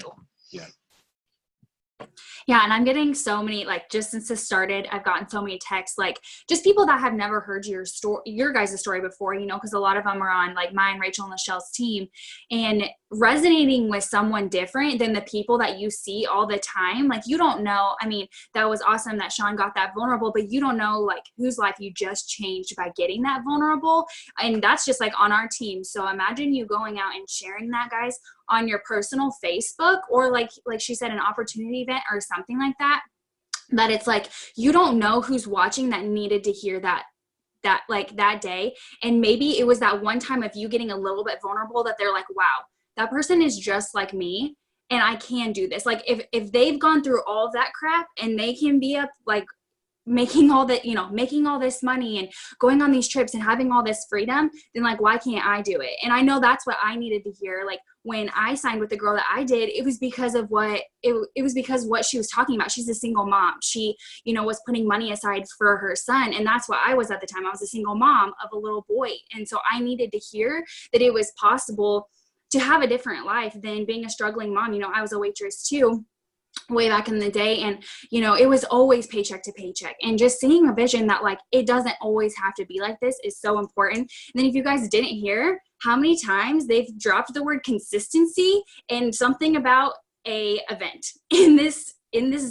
Yeah, and I'm getting so many, like, just since this started, I've gotten so many texts, like, just people that have never heard your guys' story before, because a lot of them are on, like, mine, Rachael, and Michelle's team, and resonating with someone different than the people that you see all the time. Like, you don't know, I mean, that was awesome that Shawn got that vulnerable, but you don't know, like, whose life you just changed by getting that vulnerable, and that's just, like, on our team. So imagine you going out and sharing that, guys, on your personal Facebook, or like she said, an opportunity event or something like that, that it's like, you don't know who's watching that needed to hear that like that day. And maybe it was that one time of you getting a little bit vulnerable that they're like, wow, that person is just like me and I can do this. Like if they've gone through all of that crap and they can be up like making all that, making all this money and going on these trips and having all this freedom, then like, why can't I do it? And I know that's what I needed to hear. Like when I signed with the girl that I did, it was because of what she was talking about. She's a single mom. She, was putting money aside for her son. And that's what I was at the time. I was a single mom of a little boy. And so I needed to hear that it was possible to have a different life than being a struggling mom. I was a waitress too, way back in the day, and it was always paycheck to paycheck, and just seeing a vision that like it doesn't always have to be like this is so important. And then if you guys didn't hear how many times they've dropped the word consistency and something about a event in this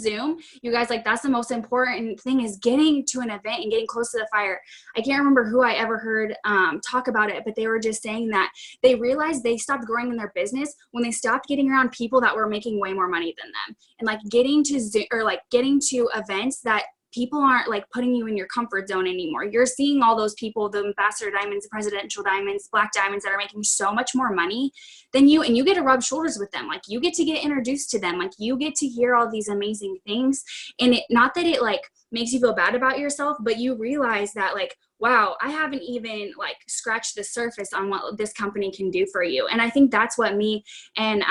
Zoom, you guys, like that's the most important thing, is getting to an event and getting close to the fire. I can't remember who I ever heard talk about it, but they were just saying that they realized they stopped growing in their business when they stopped getting around people that were making way more money than them, and like getting to events that people aren't like putting you in your comfort zone anymore. You're seeing all those people, the ambassador diamonds, the presidential diamonds, black diamonds that are making so much more money than you, and you get to rub shoulders with them. Like you get to get introduced to them. Like you get to hear all these amazing things. And it, not that it like makes you feel bad about yourself, but you realize that like, wow, I haven't even like scratched the surface on what this company can do for you. And I think that's what me and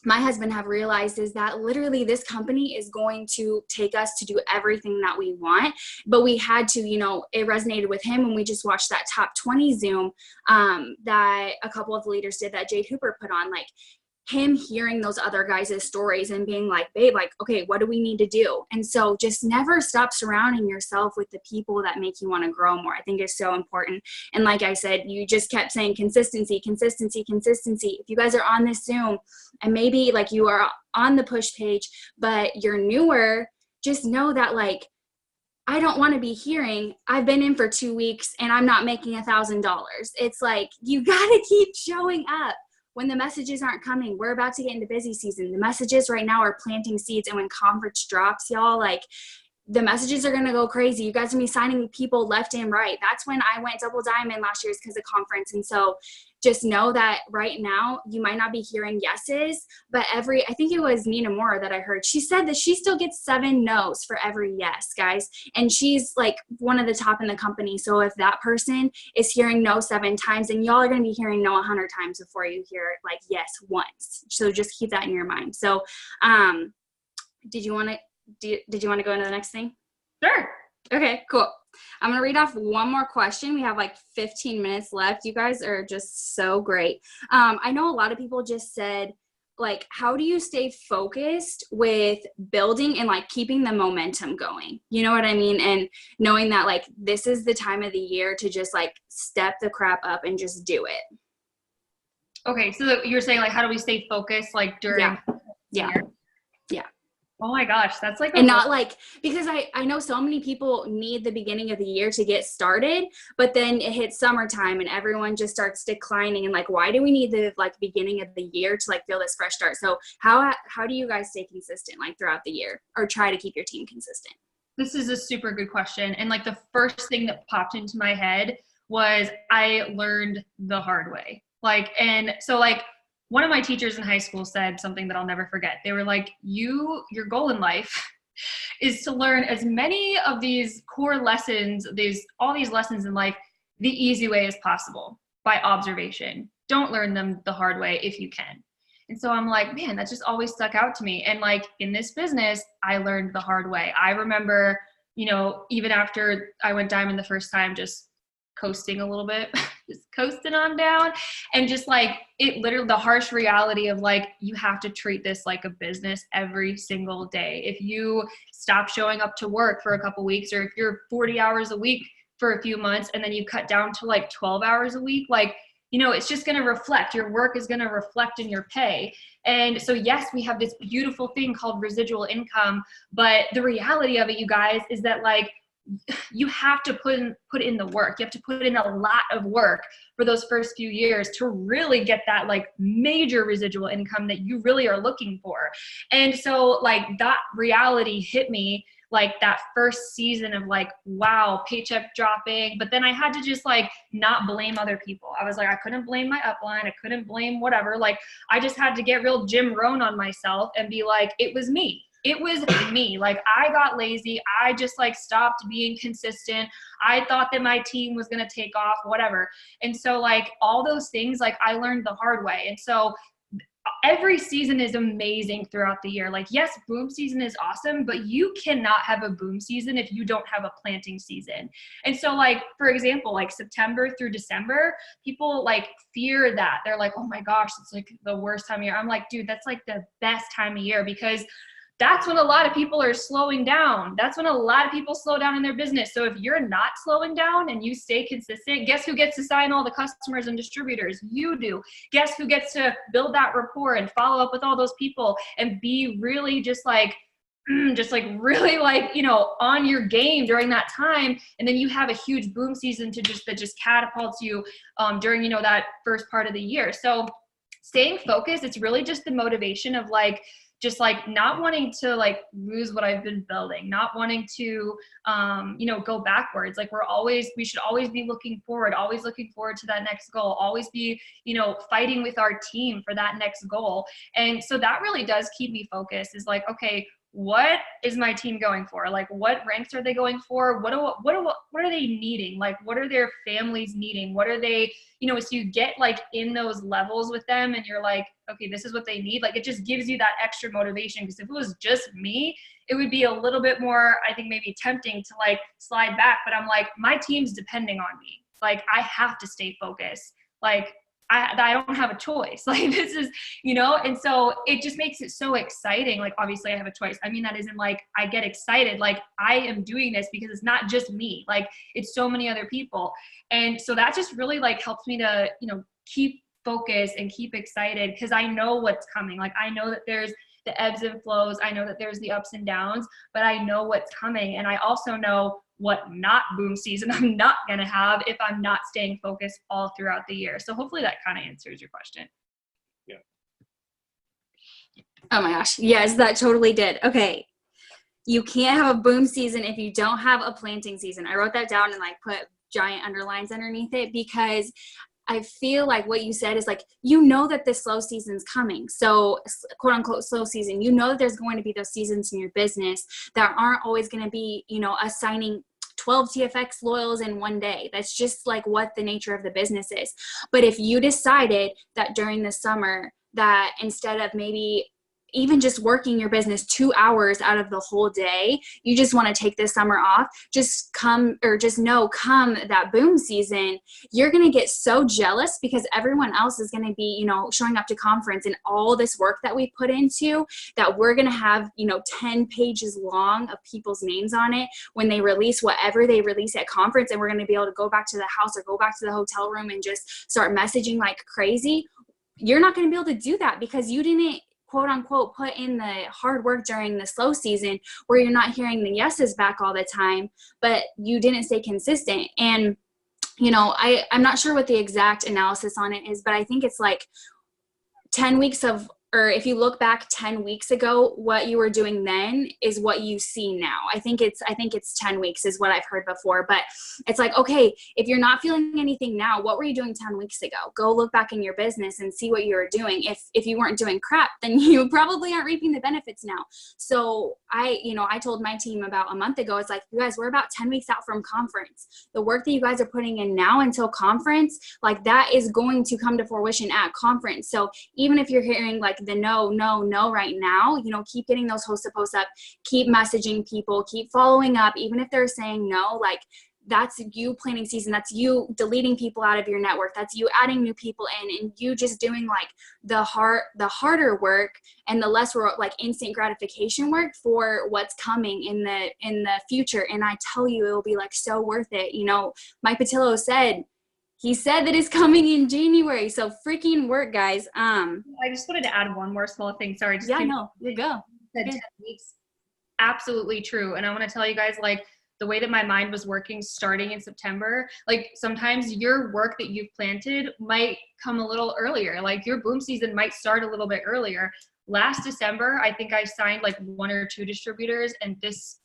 my husband have realized, is that literally this company is going to take us to do everything that we want. But we had to, you know, it resonated with him when we just watched that top 20 Zoom that a couple of the leaders did that Jade Hooper put on, like him hearing those other guys' stories and being like, babe, like, okay, what do we need to do? And so just never stop surrounding yourself with the people that make you want to grow more. I think it's so important. And like I said, you just kept saying consistency, consistency, consistency. If you guys are on this Zoom and maybe like you are on the push page, but you're newer, just know that like, I don't want to be hearing, I've been in for 2 weeks and I'm not making $1,000. It's like, you got to keep showing up. When the messages aren't coming, we're about to get into busy season. The messages right now are planting seeds. And when conference drops, y'all, like the messages are going to go crazy. You guys are going to be signing people left and right. That's when I went double diamond last year, is because of conference. And so just know that right now you might not be hearing yeses, but I think it was Nina Moore that I heard. She said that she still gets 7 no's for every yes, guys. And she's like one of the top in the company. So if that person is hearing no 7 times, then y'all are going to be hearing no 100 times before you hear like yes once. So just keep that in your mind. So did you want to go into the next thing? Sure. Okay, cool. I'm going to read off one more question. We have like 15 minutes left. You guys are just so great. I know a lot of people just said, like, how do you stay focused with building and like keeping the momentum going? You know what I mean? And knowing that like this is the time of the year to just like step the crap up and just do it. Okay, so you're saying like, how do we stay focused like during Yeah. Oh my gosh, that's like and not like, because I know so many people need the beginning of the year to get started, but then it hits summertime and everyone just starts declining, and like, why do we need the like beginning of the year to like feel this fresh start? So how do you guys stay consistent like throughout the year, or try to keep your team consistent? This is a super good question. And like the first thing that popped into my head was I learned the hard way. Like, and so like, one of my teachers in high school said something that I'll never forget. They were like, your goal in life is to learn as many of these core lessons, all these lessons in life, the easy way as possible, by observation. Don't learn them the hard way if you can. And so I'm like, man, that just always stuck out to me. And like in this business, I learned the hard way. I remember, you know, even after I went diamond the first time, just coasting a little bit, just coasting on down, and just like it literally, the harsh reality of like, you have to treat this like a business every single day. If you stop showing up to work for a couple weeks, or if you're 40 hours a week for a few months and then you cut down to like 12 hours a week, like, you know, it's just going to reflect, your work is going to reflect in your pay. And so, yes, we have this beautiful thing called residual income, but the reality of it, you guys, is that like, you have to put in the work. You have to put in a lot of work for those first few years to really get that like major residual income that you really are looking for. And so like that reality hit me like that first season of like, wow, paycheck dropping. But then I had to just like not blame other people. I was like, I couldn't blame my upline. I couldn't blame whatever. Like I just had to get real Jim Rohn on myself and be like, it was me. It was me. Like I got lazy. I just like stopped being consistent. I thought that my team was going to take off, whatever. And so like all those things, like I learned the hard way. And so every season is amazing throughout the year. Like, yes, boom season is awesome, but you cannot have a boom season if you don't have a planting season. And so like, for example, like September through December, people like fear that. They're like, oh my gosh, it's like the worst time of year. I'm like, dude, that's like the best time of year, because that's when a lot of people are slowing down. That's when a lot of people slow down in their business. So if you're not slowing down and you stay consistent, guess who gets to sign all the customers and distributors? You do. Guess who gets to build that rapport and follow up with all those people and be really just like really like, you know, on your game during that time. And then you have a huge boom season that just catapults you during, you know, that first part of the year. So staying focused, it's really just the motivation of like, just like not wanting to like lose what I've been building, not wanting to, you know, go backwards. Like we should always be looking forward to that next goal, always be, you know, fighting with our team for that next goal. And so that really does keep me focused, is like, okay, what is my team going for? Like, what ranks are they going for? What are they needing? Like, what are their families needing? What are they, you know, so you get like in those levels with them and you're like, okay, this is what they need. Like, it just gives you that extra motivation, because if it was just me, it would be a little bit more, I think, maybe tempting to like slide back. But I'm like, my team's depending on me. Like, I have to stay focused. Like, I don't have a choice. Like, this is, you know, and so it just makes it so exciting. Like, obviously I have a choice. I mean, that isn't like I get excited. Like, I am doing this because it's not just me. Like, it's so many other people. And so that just really like helps me to, you know, keep focused and keep excited, because I know what's coming. Like, I know that there's the ebbs and flows. I know that there's the ups and downs, but I know what's coming. And I also know what not boom season I'm not going to have if I'm not staying focused all throughout the year. So hopefully that kind of answers your question. Yeah. Oh my gosh. Yes, that totally did. Okay. You can't have a boom season if you don't have a planting season. I wrote that down and like put giant underlines underneath it, because I feel like what you said is like, you know that the slow season's coming. So quote unquote slow season, you know that there's going to be those seasons in your business that aren't always going to be, you know, assigning 12 TFX loyals in one day. That's just like what the nature of the business is. But if you decided that during the summer that instead of maybe even just working your business 2 hours out of the whole day, you just want to take this summer off, just come that boom season, you're going to get so jealous, because everyone else is going to be, you know, showing up to conference and all this work that we put into that we're going to have, you know, 10 pages long of people's names on it when they release whatever they release at conference. And we're going to be able to go back to the house or go back to the hotel room and just start messaging like crazy. You're not going to be able to do that because you didn't quote unquote put in the hard work during the slow season, where you're not hearing the yeses back all the time, but you didn't stay consistent. And, you know, I'm not sure what the exact analysis on it is, but I think it's like 10 weeks of, or if you look back 10 weeks ago, what you were doing then is what you see now. I think it's 10 weeks is what I've heard before, but it's like, okay, if you're not feeling anything now, what were you doing 10 weeks ago? Go look back in your business and see what you were doing. If you weren't doing crap, then you probably aren't reaping the benefits now. So I told my team about a month ago, it's like, you guys, we're about 10 weeks out from conference. The work that you guys are putting in now until conference, like that is going to come to fruition at conference. So even if you're hearing like the no right now, you know, keep getting those host to post up, keep messaging people, keep following up, even if they're saying no. Like, that's you planning season, that's you deleting people out of your network, that's you adding new people in, and you just doing like the harder work and the less like instant gratification work for what's coming in the future. And I tell you, it will be like so worth it. You know, Mike Patillo said that it's coming in January. So freaking work, guys. I just wanted to add one more small thing. Sorry. You go. Said 10 weeks. Absolutely true. And I want to tell you guys, like, the way that my mind was working starting in September, like sometimes your work that you've planted might come a little earlier. Like your boom season might start a little bit earlier. Last December, I think I signed like 1 or 2 distributors, and this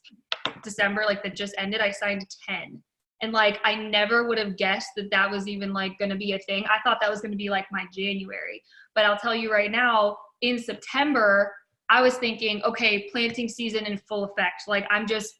December, like that just ended, I signed 10. And like, I never would have guessed that was even like going to be a thing. I thought that was going to be like my January, but I'll tell you right now, in September, I was thinking, okay, planting season in full effect. Like I'm just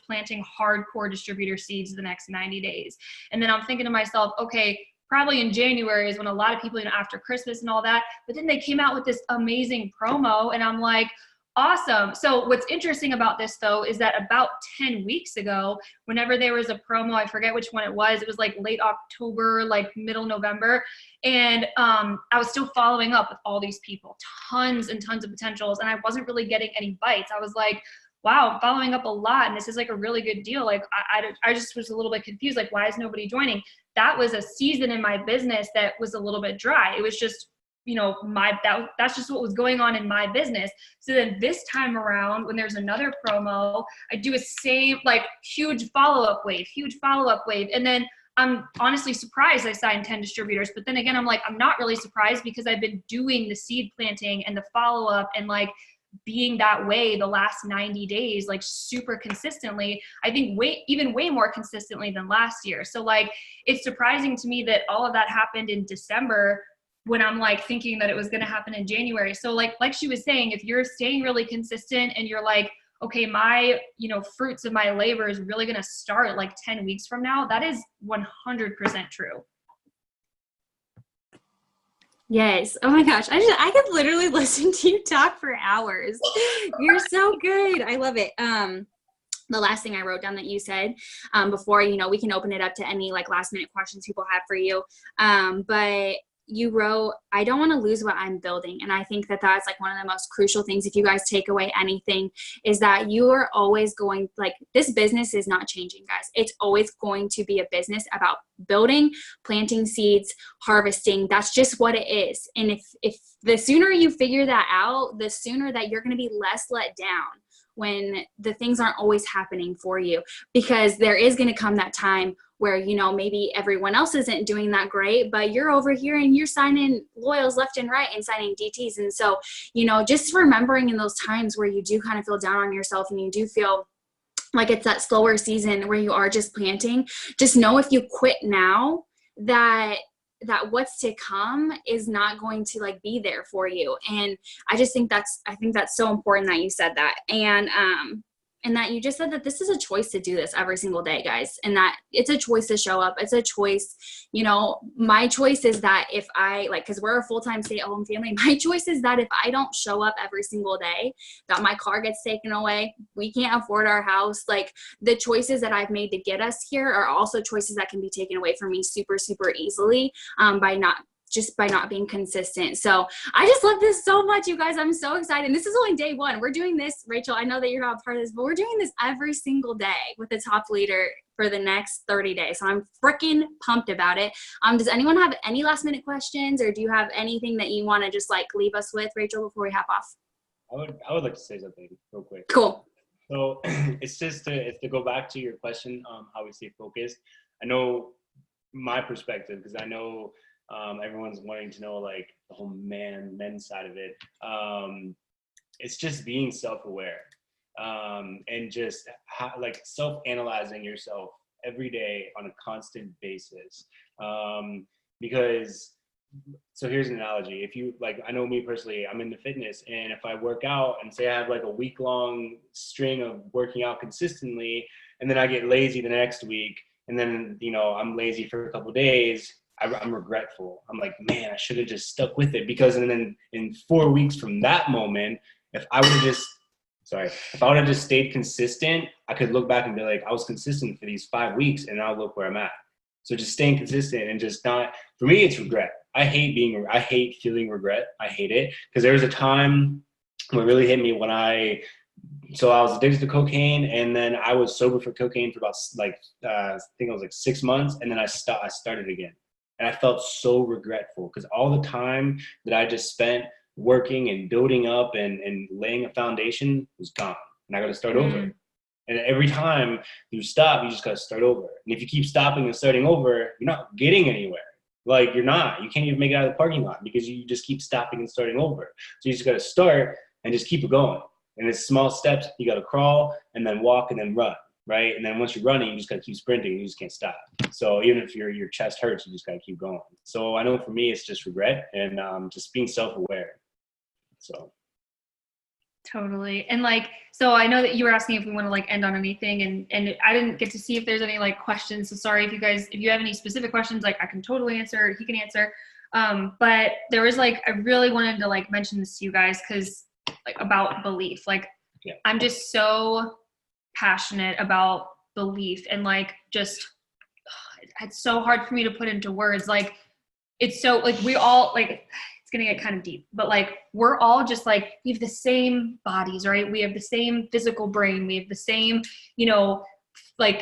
planting hardcore distributor seeds the next 90 days. And then I'm thinking to myself, okay, probably in January is when a lot of people, you know, after Christmas and all that, but then they came out with this amazing promo and I'm like, awesome. So what's interesting about this though, is that about 10 weeks ago, whenever there was a promo, I forget which one it was like late October, like middle November. And I was still following up with all these people, tons and tons of potentials. And I wasn't really getting any bites. I was like, wow, I'm following up a lot. And this is like a really good deal. Like I just was a little bit confused. Like, why is nobody joining? That was a season in my business that was a little bit dry. It was just, you know, that's just what was going on in my business. So then this time around, when there's another promo, I do a same, like huge follow-up wave. And then I'm honestly surprised I signed 10 distributors. But then again, I'm like, I'm not really surprised because I've been doing the seed planting and the follow-up and like being that way the last 90 days, like super consistently, I think way more consistently than last year. So like, it's surprising to me that all of that happened in December when I'm like thinking that it was going to happen in January. So like she was saying, if you're staying really consistent and you're like, okay, my, fruits of my labor is really going to start like 10 weeks from now, that is 100% true. Yes. Oh my gosh. I could literally listen to you talk for hours. You're so good. I love it. The last thing I wrote down that you said, before, we can open it up to any like last minute questions people have for you. But you wrote, I don't want to lose what I'm building. And I think that that's like one of the most crucial things. If you guys take away anything, is that you are always going, like, this business is not changing, guys. It's always going to be a business about building, planting seeds, harvesting. That's just what it is. And if the sooner you figure that out, the sooner that you're going to be less let down when the things aren't always happening for you, because there is going to come that time where, maybe everyone else isn't doing that great, but you're over here and you're signing loyals left and right and signing DTs. And so, just remembering in those times where you do kind of feel down on yourself and you do feel like it's that slower season where you are just planting, just know if you quit now, that what's to come is not going to like be there for you. And I think that's so important that you said that. And that you just said that this is a choice to do this every single day, guys. And that it's a choice to show up. It's a choice, my choice is that if I cause we're a full-time stay-at-home family, my choice is that if I don't show up every single day, that my car gets taken away, we can't afford our house. Like, the choices that I've made to get us here are also choices that can be taken away from me super, super easily, by not being consistent. So I just love this so much, you guys. I'm so excited. And this is only day one. We're doing this, Rachael, I know that you're not a part of this, but we're doing this every single day with the top leader for the next 30 days. So I'm freaking pumped about it. Does anyone have any last minute questions, or do you have anything that you want to just like leave us with, Rachael, before we hop off? I would like to say something real quick. Cool. So it's just to go back to your question, how we stay focused. I know my perspective, because I know everyone's wanting to know like the whole men's side of it. It's just being self-aware, and just self-analyzing yourself every day on a constant basis. Because, so here's an analogy. If you I know me personally, I'm into fitness, and if I work out and say I have like a week-long string of working out consistently, and then I get lazy the next week, and then I'm lazy for a couple of days, I'm regretful. I'm like, man, I should have just stuck with it, because then in 4 weeks from that moment, if I would have just stayed consistent, I could look back and be like, I was consistent for these 5 weeks, and now look where I'm at. So just staying consistent and just not, for me, it's regret. I hate feeling regret. I hate it, because there was a time where it really hit me when I was addicted to cocaine, and then I was sober for cocaine for about I think it was like 6 months, and then I started again. And I felt so regretful, because all the time that I just spent working and building up and laying a foundation was gone. And I got to start over. And every time you stop, you just got to start over. And if you keep stopping and starting over, you're not getting anywhere. Like, you can't even make it out of the parking lot, because you just keep stopping and starting over. So you just got to start and just keep it going. And it's small steps. You got to crawl and then walk and then run. Right. And then once you're running, you just got to keep sprinting. You just can't stop. So even if your chest hurts, you just got to keep going. So I know for me, it's just regret and just being self-aware. So. Totally. And so I know that you were asking if we want to end on anything, and I didn't get to see if there's any questions. So sorry if you have any specific questions, I can totally answer, he can answer. But there was I really wanted to mention this to you guys, because about belief, yeah. I'm just so passionate about belief, and just it's so hard for me to put into words. It's so we all it's gonna get kind of deep, but we're all just we have the same bodies, right? We have the same physical brain, we have the same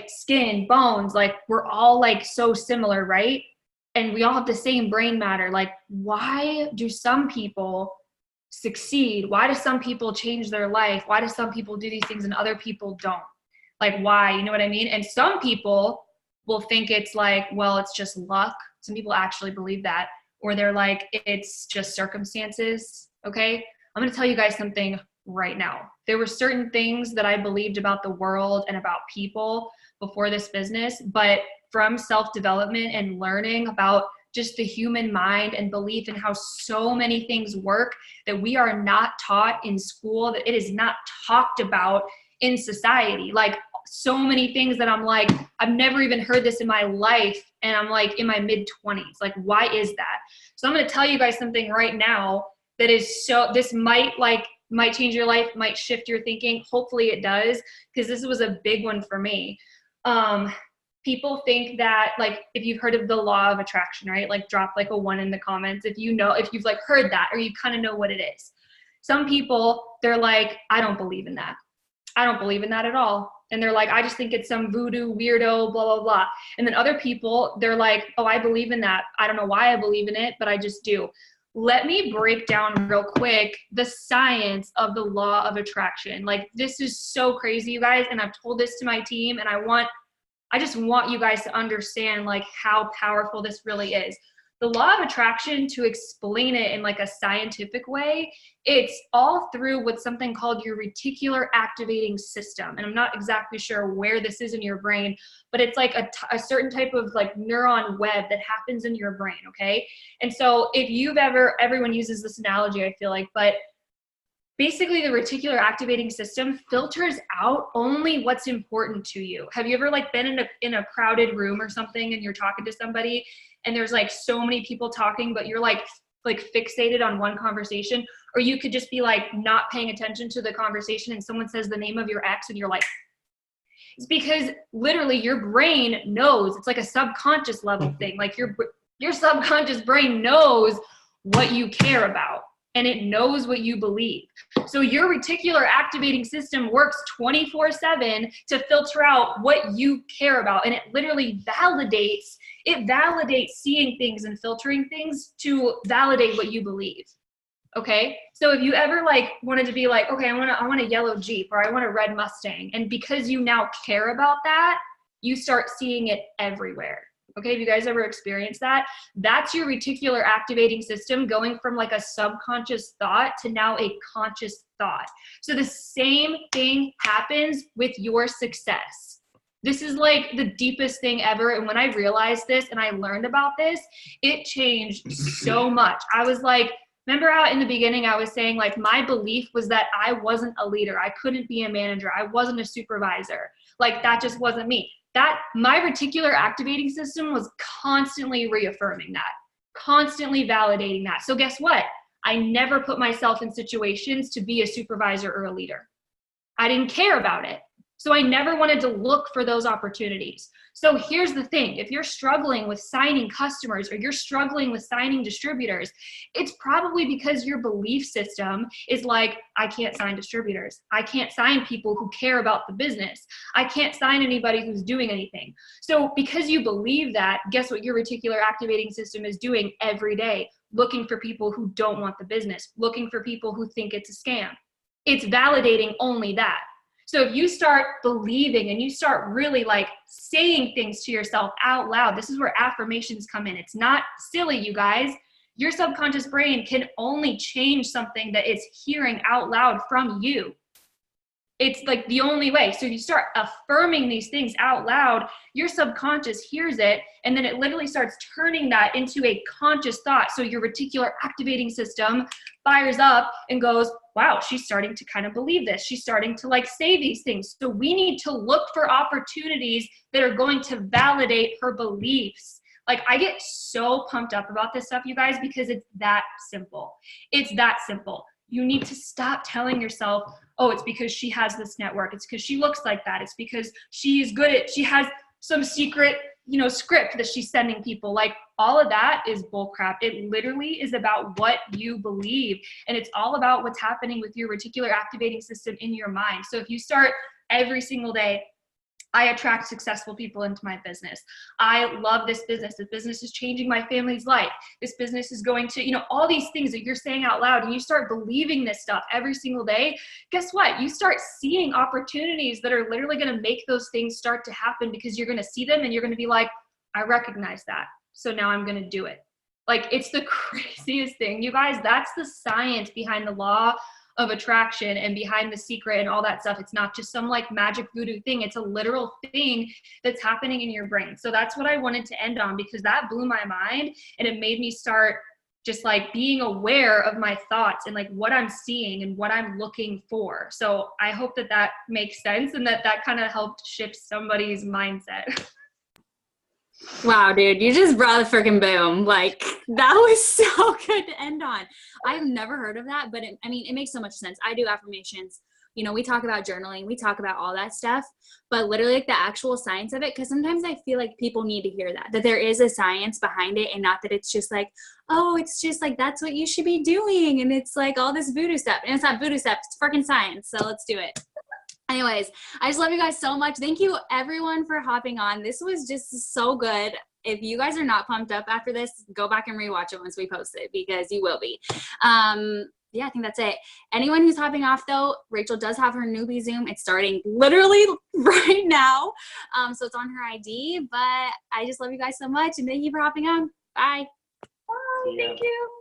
skin, bones, we're all so similar, right? And we all have the same brain matter. Why do some people succeed? Why do some people change their life? Why do some people do these things and other people don't? Why? You know what I mean? And some people will think it's well, it's just luck. Some people actually believe that. Or they're it's just circumstances. Okay? I'm going to tell you guys something right now. There were certain things that I believed about the world and about people before this business, but from self-development and learning about just the human mind and belief in how so many things work that we are not taught in school, that it is not talked about in society. Like so many things that I'm like, I've never even heard this in my life. And I'm like in my mid-20s. Like, why is that? So I'm going to tell you guys something right now that is this might change your life, might shift your thinking. Hopefully it does, because this was a big one for me. People think that, like, if you've heard of the law of attraction, right? Like drop like a 1 in the comments if you've like heard that, or you kind of know what it is. Some people, they're like, I don't believe in that. I don't believe in that at all. And they're like, I just think it's some voodoo weirdo, blah, blah, blah. And then other people, they're like, oh, I believe in that. I don't know why I believe in it, but I just do. Let me break down real quick the science of the law of attraction. Like, this is so crazy, you guys. And I've told this to my team, and I just want you guys to understand like how powerful this really is. The law of attraction, to explain it in like a scientific way, it's all through what's something called your reticular activating system. And I'm not exactly sure where this is in your brain, but it's like a certain type of like neuron web that happens in your brain, okay? And so if you've everyone uses this analogy, I feel like, but basically the reticular activating system filters out only what's important to you. Have you ever like been in a crowded room or something and you're talking to somebody and there's like so many people talking, but you're like fixated on one conversation? Or you could just be like not paying attention to the conversation and someone says the name of your ex and you're like, it's because literally your brain knows. It's like a subconscious level thing. Like your subconscious brain knows what you care about, and it knows what you believe. So your reticular activating system works 24/7 to filter out what you care about. And it literally validates seeing things and filtering things to validate what you believe. Okay. So if you ever like wanted to be like, okay, I want a yellow Jeep, or I want a red Mustang. And because you now care about that, you start seeing it everywhere. Okay, have you guys ever experienced that? That's your reticular activating system going from like a subconscious thought to now a conscious thought. So the same thing happens with your success. This is like the deepest thing ever. And when I realized this and I learned about this, it changed so much. I was like, remember how in the beginning I was saying like my belief was that I wasn't a leader. I couldn't be a manager. I wasn't a supervisor. Like that just wasn't me. That my reticular activating system was constantly reaffirming that, constantly validating that. So guess what? I never put myself in situations to be a supervisor or a leader. I didn't care about it. So I never wanted to look for those opportunities. So here's the thing. If you're struggling with signing customers or you're struggling with signing distributors, it's probably because your belief system is like, I can't sign distributors. I can't sign people who care about the business. I can't sign anybody who's doing anything. So because you believe that, guess what your reticular activating system is doing every day? Looking for people who don't want the business, looking for people who think it's a scam. It's validating only that. So if you start believing and you start really like saying things to yourself out loud, this is where affirmations come in. It's not silly, you guys. Your subconscious brain can only change something that it's hearing out loud from you. It's like the only way. So if you start affirming these things out loud, your subconscious hears it, and then it literally starts turning that into a conscious thought. So your reticular activating system fires up and goes, wow, she's starting to kind of believe this. She's starting to like say these things. So we need to look for opportunities that are going to validate her beliefs. Like I get so pumped up about this stuff, you guys, because it's that simple. It's that simple. You need to stop telling yourself, oh, it's because she has this network. It's because she looks like that. It's because she has some secret, script that she's sending people. Like all of that is bullcrap. It literally is about what you believe. And it's all about what's happening with your reticular activating system in your mind. So if you start every single day, I attract successful people into my business. I love this business. This business is changing my family's life. This business is going to, all these things that you're saying out loud, and you start believing this stuff every single day. Guess what? You start seeing opportunities that are literally going to make those things start to happen, because you're going to see them and you're going to be like, I recognize that. So now I'm going to do it. Like it's the craziest thing, you guys. That's the science behind the law of attraction and behind the secret and all that stuff. It's not just some like magic voodoo thing. It's a literal thing that's happening in your brain. So that's what I wanted to end on, because that blew my mind and it made me start just like being aware of my thoughts and like what I'm seeing and what I'm looking for. So I hope that that makes sense and that that kind of helped shift somebody's mindset. Wow, dude, you just brought the freaking boom. Like, that was so good to end on. I've never heard of that, but it makes so much sense. I do affirmations. You know, we talk about journaling, we talk about all that stuff, but literally like the actual science of it, because sometimes I feel like people need to hear that there is a science behind it, and not that it's just like, oh, it's just like, that's what you should be doing. And it's like all this voodoo stuff, and it's not voodoo stuff, it's freaking science. So let's do it. Anyways, I just love you guys so much. Thank you everyone for hopping on. This was just so good. If you guys are not pumped up after this, go back and rewatch it once we post it, because you will be. Yeah, I think that's it. Anyone who's hopping off though, Rachael does have her newbie Zoom. It's starting literally right now. So it's on her ID, but I just love you guys so much, and thank you for hopping on. Bye. Bye. Thank you.